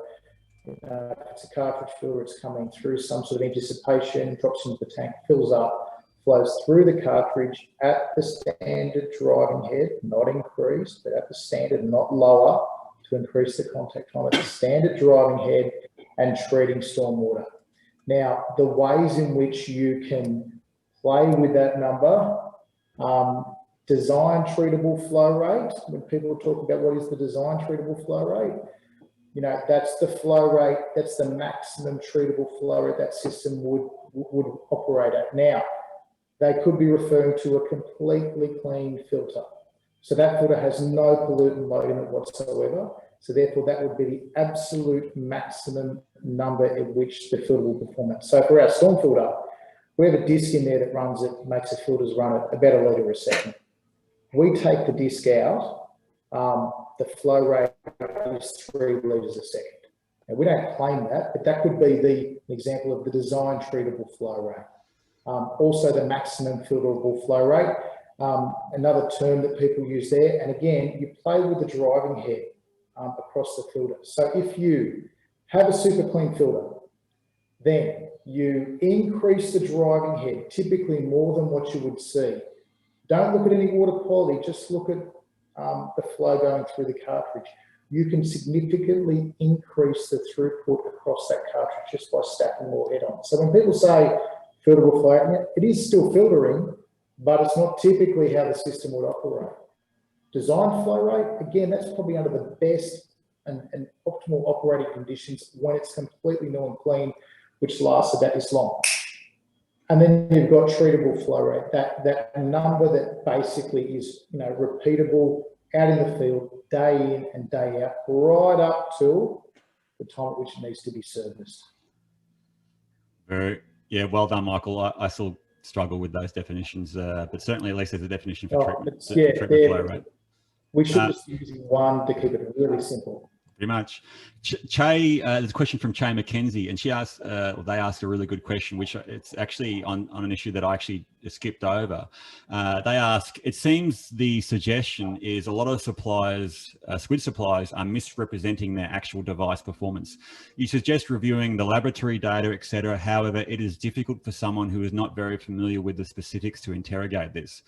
if it's a cartridge filter, it's coming through some sort of anticipation, drops into the tank, fills up, flows through the cartridge at the standard driving head, not increased, but at the standard, not lower, to increase the contact time at the standard driving head, and treating stormwater. Now, the ways in which you can play with that number, design treatable flow rate. When people talk about what is the design treatable flow rate, you know, that's the flow rate, that's the maximum treatable flow rate that system would operate at. Now, they could be referring to a completely clean filter. So that filter has no pollutant load in it whatsoever. So therefore, that would be the absolute maximum number at which the filter will perform at. So for our storm filter, we have a disc in there that runs it, makes the filters run at about 1 litre a second. We take the disc out, the flow rate is 3 litres a second. Now, we don't claim that, but that could be the example of the design treatable flow rate. Also the maximum filterable flow rate, another term that people use there. And again, you play with the driving head across the filter. So if you have a super clean filter, then you increase the driving head, typically more than what you would see. Don't look at any water quality, just look at the flow going through the cartridge. You can significantly increase the throughput across that cartridge just by stacking more head on. So when people say filterable flow, it is still filtering, but it's not typically how the system would operate. Design flow rate, again, that's probably under the best and optimal operating conditions when it's completely new and clean, which lasts about this long. And then you've got treatable flow rate, that number that basically is, you know, repeatable out in the field, day in and day out, right up till the time at which it needs to be serviced. Yeah, well done, Michael. I still struggle with those definitions, but certainly at least there's a definition for treatment flow rate. We should just be using one to keep it really simple. Pretty much. There's a question from Che McKenzie, and she asked, they asked a really good question, which it's actually on an issue that I actually skipped over. They ask, it seems the suggestion is a lot of suppliers, squid suppliers, are misrepresenting their actual device performance. You suggest reviewing the laboratory data, etc. However, it is difficult for someone who is not very familiar with the specifics to interrogate this.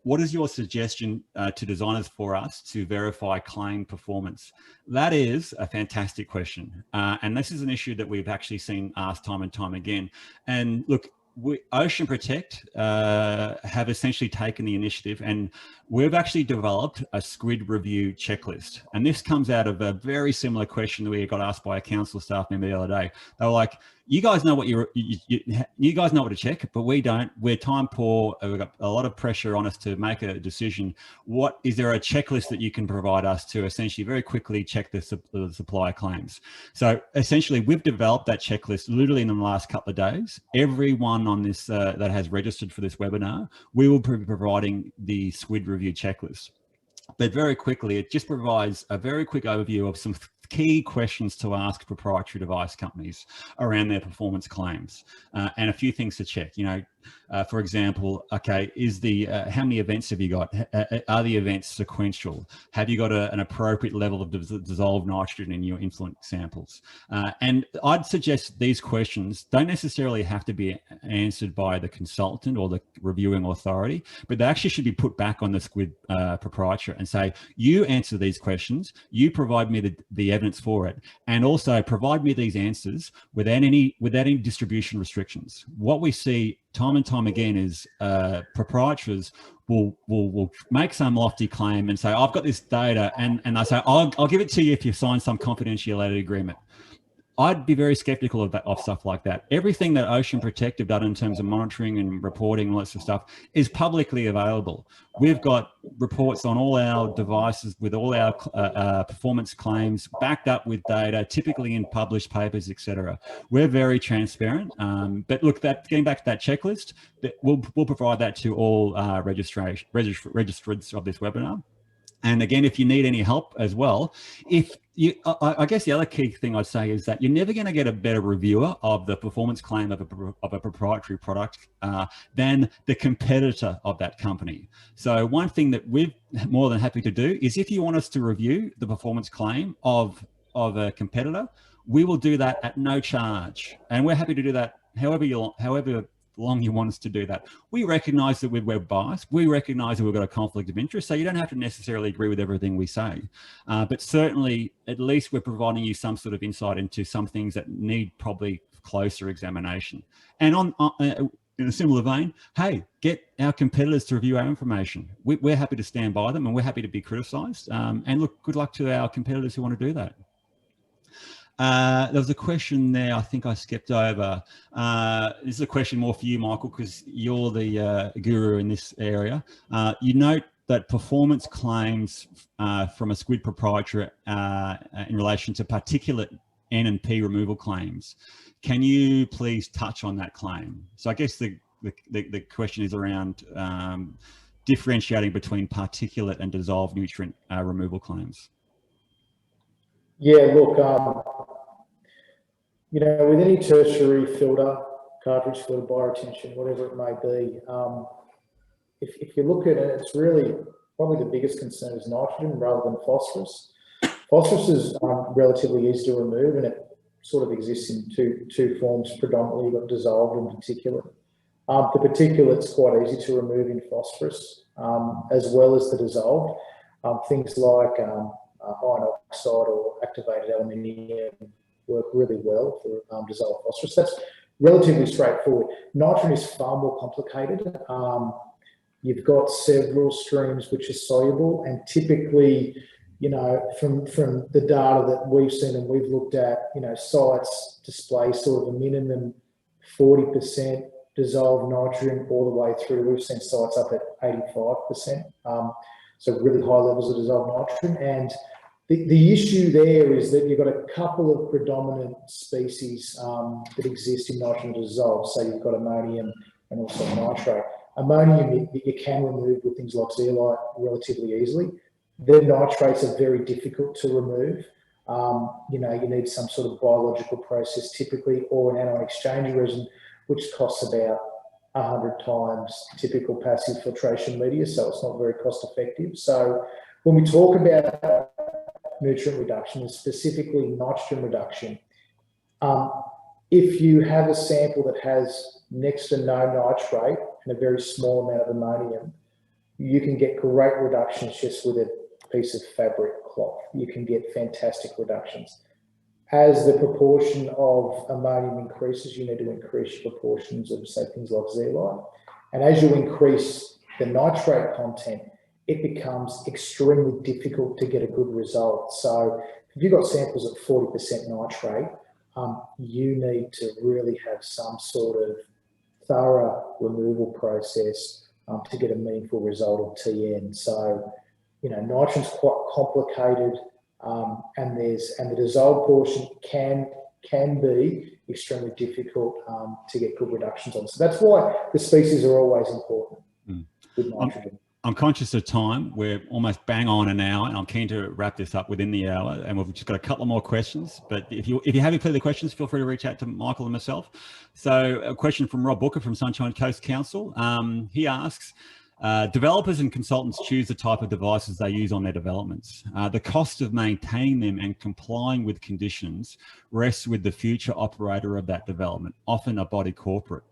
What is your suggestion to designers for us to verify claim performance? That is a fantastic question. And this is an issue that we've actually seen asked time and time again. And look, Ocean Protect have essentially taken the initiative, and we've actually developed a squid review checklist. And this comes out of a very similar question that we got asked by a council staff member the other day. They were like, you guys know what you guys know what to check, but we don't. We're time poor. We've got a lot of pressure on us to make a decision. What is there a checklist that you can provide us to essentially very quickly check the supplier claims? So essentially, we've developed that checklist literally in the last couple of days. Everyone on this that has registered for this webinar, we will be providing the squid review checklist. But very quickly, it just provides a very quick overview of some key questions to ask proprietary device companies around their performance claims, and a few things to check. You know, for example, okay, is the how many events have you got? Are the events sequential? Have you got an appropriate level of dissolved nitrogen in your influent samples? And I'd suggest these questions don't necessarily have to be answered by the consultant or the reviewing authority, but they actually should be put back on the squid proprietor and say, you answer these questions, you provide me the evidence for it, and also provide me these answers without any distribution restrictions. What we see time and time again is proprietors will make some lofty claim and say, I've got this data, and I say, I'll give it to you if you sign some confidentiality agreement. I'd be very skeptical of stuff like that. Everything that Ocean Protect have done in terms of monitoring and reporting and all that sort of stuff is publicly available. We've got reports on all our devices with all our performance claims backed up with data, typically in published papers, etc. We're very transparent. But look, getting back to that checklist, we'll provide that to all registrants of this webinar. And again, if you need any help as well, I guess the other key thing I'd say is that you're never going to get a better reviewer of the performance claim of a proprietary product than the competitor of that company. So one thing that we're more than happy to do is if you want us to review the performance claim of a competitor, we will do that at no charge. And we're happy to do that however long you want us to do that. We recognize that we're biased. We recognize that we've got a conflict of interest, so you don't have to necessarily agree with everything we say. But certainly, at least we're providing you some sort of insight into some things that need probably closer examination. And in a similar vein, hey, get our competitors to review our information. We're happy to stand by them, and we're happy to be criticised. And look, good luck to our competitors who want to do that. There was a question there I think I skipped over. This is a question more for you, Michael, because you're the guru in this area. You note that performance claims from a squid proprietary in relation to particulate N and P removal claims. Can you please touch on that claim? So I guess the question is around differentiating between particulate and dissolved nutrient removal claims. Yeah, look, you know, with any tertiary filter, cartridge filter, bioretention, whatever it may be, if you look at it, it's really probably the biggest concern is nitrogen rather than phosphorus. Phosphorus is relatively easy to remove, and it sort of exists in two forms predominantly. You've got dissolved and particulate. The particulate's quite easy to remove in phosphorus, as well as the dissolved. Things like iron oxide or activated aluminium work really well for dissolved phosphorus. That's relatively straightforward. Nitrogen is far more complicated. You've got several streams which are soluble, and typically, you know, from the data that we've seen and we've looked at, you know, sites display sort of a minimum 40% dissolved nitrogen all the way through. We've seen sites up at 85%. So really high levels of dissolved nitrogen. And the issue there is that you've got a couple of predominant species that exist in nitrogen dissolved. So you've got ammonium and also nitrate. Ammonium you can remove with things like zeolite relatively easily. The nitrates are very difficult to remove. You know, you need some sort of biological process typically, or an anion exchange resin, which costs about 100 times typical passive filtration media, so it's not very cost effective. So when we talk about nutrient reduction, and specifically nitrogen reduction, if you have a sample that has next to no nitrate and a very small amount of ammonium, you can get great reductions just with a piece of fabric cloth. You can get fantastic reductions. As the proportion of ammonium increases, you need to increase your proportions of, say, things like zeolite. And as you increase the nitrate content, it becomes extremely difficult to get a good result. So if you've got samples at 40% nitrate, you need to really have some sort of thorough removal process to get a meaningful result of TN. So, you know, nitrogen's quite complicated, and the dissolved portion can be extremely difficult to get good reductions on. So that's why the species are always important with nitrogen. I'm conscious of time. We're almost bang on an hour, and I'm keen to wrap this up within the hour. And we've just got a couple more questions. But if you have any further questions, feel free to reach out to Michael and myself. So a question from Rob Booker from Sunshine Coast Council. He asks, developers and consultants choose the type of devices they use on their developments. The cost of maintaining them and complying with conditions rests with the future operator of that development, often a body corporate.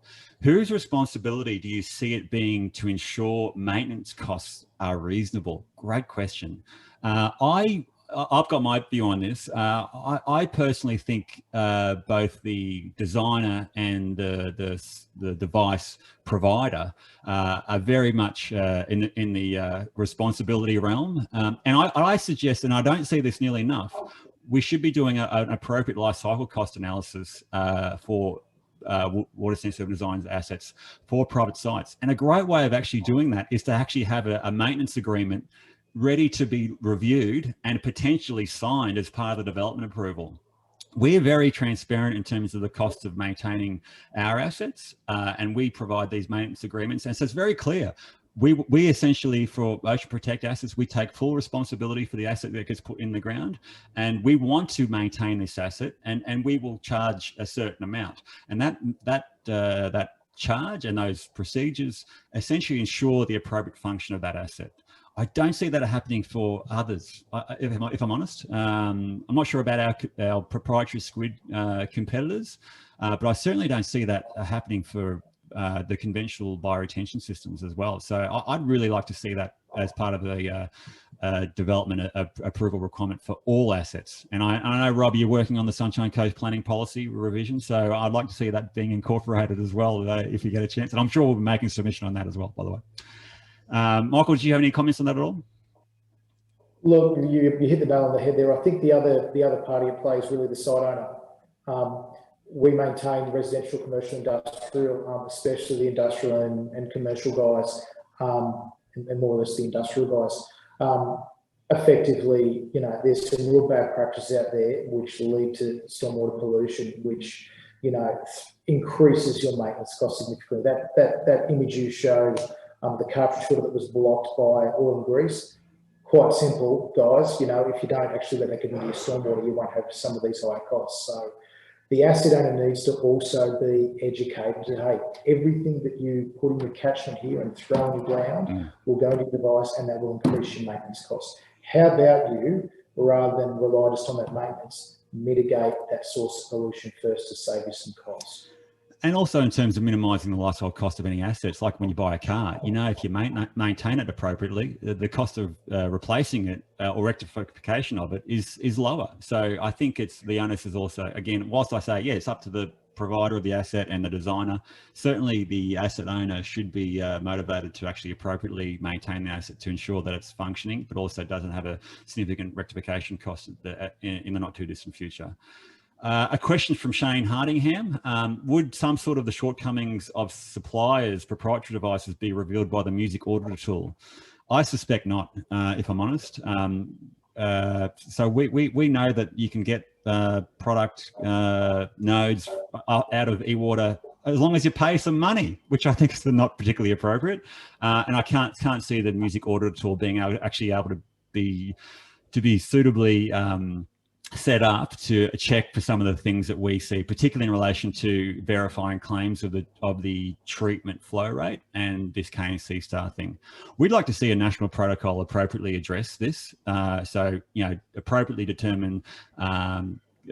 Whose responsibility do you see it being to ensure maintenance costs are reasonable? Great question. I've got my view on this. I personally think both the designer and the device provider are very much in the responsibility realm. And I suggest, and I don't see this nearly enough, we should be doing an appropriate life cycle cost analysis for water sensitive designs assets for private sites. And a great way of actually doing that is to actually have a maintenance agreement ready to be reviewed and potentially signed as part of the development approval. We're very transparent in terms of the cost of maintaining our assets, and we provide these maintenance agreements. And so it's very clear. We essentially, for Ocean Protect assets, we take full responsibility for the asset that gets put in the ground, and we want to maintain this asset, and we will charge a certain amount. And that charge and those procedures essentially ensure the appropriate function of that asset. I don't see that happening for others, if I'm honest. I'm not sure about our proprietary squid competitors, but I certainly don't see that happening for the conventional bioretention systems as well. So I'd really like to see that as part of the development approval requirement for all assets. And I know, Rob, you're working on the Sunshine Coast planning policy revision, so I'd like to see that being incorporated as well if you get a chance. And I'm sure we'll be making submission on that as well, by the way. Michael, do you have any comments on that at all? Look, you hit the nail on the head there. I think the other party at play is really the site owner. We maintain residential, commercial, industrial, especially the industrial and commercial guys, and more or less the industrial guys. Effectively, you know, there's some real bad practices out there which lead to stormwater pollution, which, you know, increases your maintenance cost significantly. That image you showed, the cartridge filter that was blocked by oil and grease. Quite simple, guys. You know, if you don't actually let that get into your stormwater, you won't have some of these high costs. So the asset owner needs to also be educated that, hey, everything that you put in your catchment here and throw in the ground will go into your device, and that will increase your maintenance costs. How about you, rather than rely just on that maintenance, mitigate that source of pollution first to save you some costs? And also in terms of minimising the lifecycle cost of any assets, like when you buy a car, you know, if you maintain it appropriately, the cost of replacing it or rectification of it is lower. So I think the onus is also, again, whilst I say, yeah, it's up to the provider of the asset and the designer, certainly the asset owner should be motivated to actually appropriately maintain the asset to ensure that it's functioning, but also doesn't have a significant rectification cost in the not too distant future. A question from Shane Hardingham. Would some sort of the shortcomings of suppliers' proprietary devices be revealed by the music auditor tool? I suspect not, if I'm honest. So we know that you can get product nodes out of eWater as long as you pay some money, which I think is not particularly appropriate. And I can't see the music auditor tool being actually able to be suitably set up to check for some of the things that we see, particularly in relation to verifying claims of the treatment flow rate and this KNC star thing. We'd like to see a national protocol appropriately address this. So, you know, appropriately determine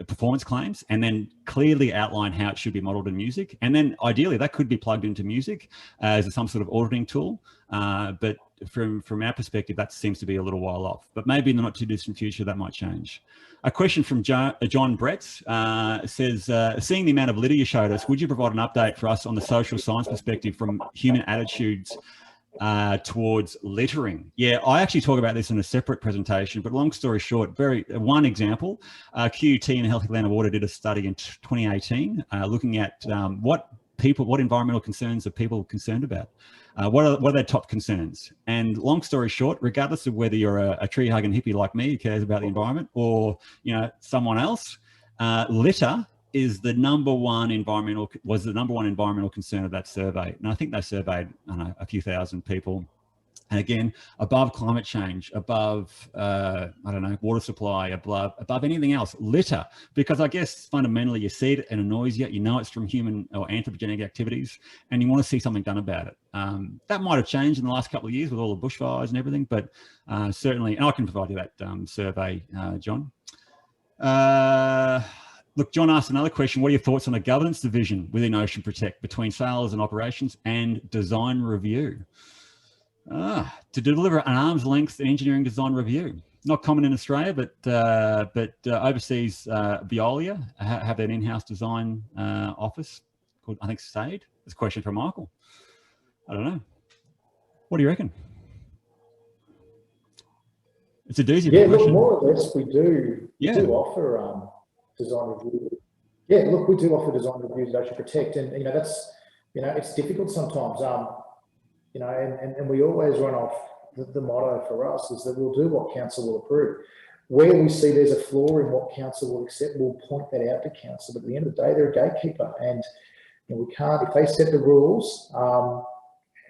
performance claims and then clearly outline how it should be modeled in music. And then ideally that could be plugged into music as some sort of auditing tool. But from our perspective, that seems to be a little while off, but maybe in the not too distant future, that might change. A question from John Brett says, seeing the amount of litter you showed us, would you provide an update for us on the social science perspective from human attitudes towards littering? Yeah, I actually talk about this in a separate presentation, but long story short, one example, QUT and Healthy Land and Water did a study in 2018 looking at what environmental concerns are people concerned about. What are their top concerns? And long story short, regardless of whether you're a tree hugging hippie like me who cares about the environment or, you know, someone else, litter is the number one environmental concern of that survey. And I think they surveyed, I don't know, a few thousand people. And again, above climate change, above, I don't know, water supply, above anything else, litter, because I guess fundamentally you see it and annoys you, you know it's from human or anthropogenic activities, and you want to see something done about it. That might have changed in the last couple of years with all the bushfires and everything, but certainly, and I can provide you that survey, John. Look, John asked another question. What are your thoughts on the governance division within Ocean Protect between sales and operations and design review? To deliver an arm's length engineering design review. Not common in Australia, but overseas, Veolia have an in-house design office called, I think, SAID. It's a question from Michael. I don't know. What do you reckon? It's a doozy. Yeah, look, more or less we do offer design review. Yeah, look, we do offer design reviews at Ocean Protect, and you know that's, you know, it's difficult sometimes. You know, and we always run off the motto for us is that we'll do what council will approve. Where we see there's a flaw in what council will accept, we'll point that out to council. But at the end of the day, they're a gatekeeper, and you know, we can't, if they set the rules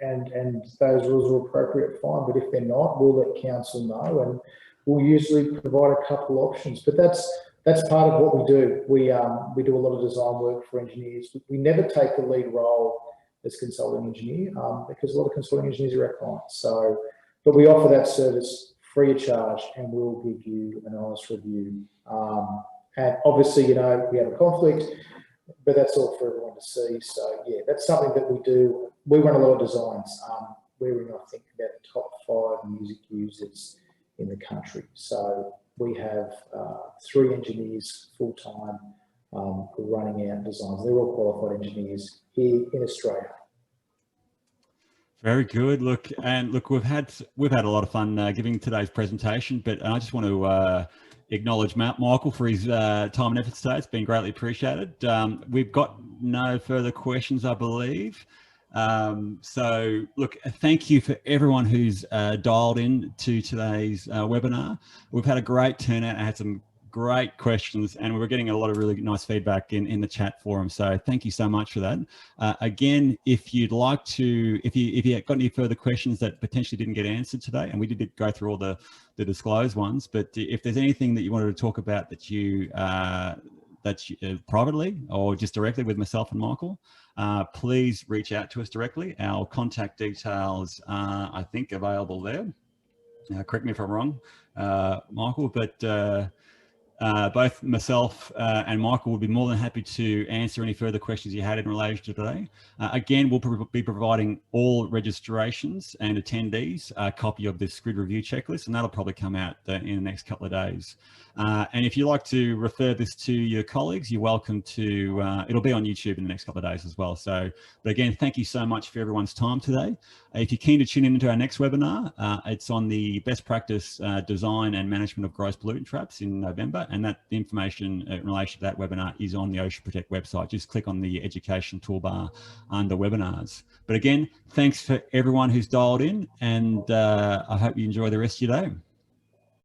and those rules are appropriate, fine. But if they're not, we'll let council know, and we'll usually provide a couple options. But that's part of what we do. We do a lot of design work for engineers. We never take the lead role as consulting engineer because a lot of consulting engineers are our clients. So, but we offer that service free of charge, and we'll give you an honest review. And obviously, you know, we have a conflict, but that's all for everyone to see. So yeah, that's something that we do. We run a lot of designs. we're in, I think, about the top 5 music users in the country. So we have 3 engineers full-time running our designs. They're all qualified engineers here in Australia. Very good. Look, we've had a lot of fun giving today's presentation, but I just want to acknowledge Michael for his time and effort today. It's been greatly appreciated. We've got no further questions, I believe. So look, thank you for everyone who's dialed in to today's webinar. We've had a great turnout. I had some great questions, and we're getting a lot of really nice feedback in the chat forum. So thank you so much for that. Again, if you'd like to, if you got any further questions that potentially didn't get answered today, and we did go through all the disclosed ones, but if there's anything that you wanted to talk about that you privately or just directly with myself and Michael, please reach out to us directly. Our contact details are, I think, available there. Correct me if I'm wrong, Michael, but both myself and Michael would be more than happy to answer any further questions you had in relation to today. Again, we'll be providing all registrations and attendees a copy of this grid review checklist, and that'll probably come out in the next couple of days. And if you'd like to refer this to your colleagues, you're welcome to, it'll be on YouTube in the next couple of days as well. So, but again, thank you so much for everyone's time today. If you're keen to tune into our next webinar, it's on the best practice design and management of gross pollutant traps in November. And that information in relation to that webinar is on the Ocean Protect website. Just click on the education toolbar under webinars. But again, thanks for everyone who's dialed in, and I hope you enjoy the rest of your day.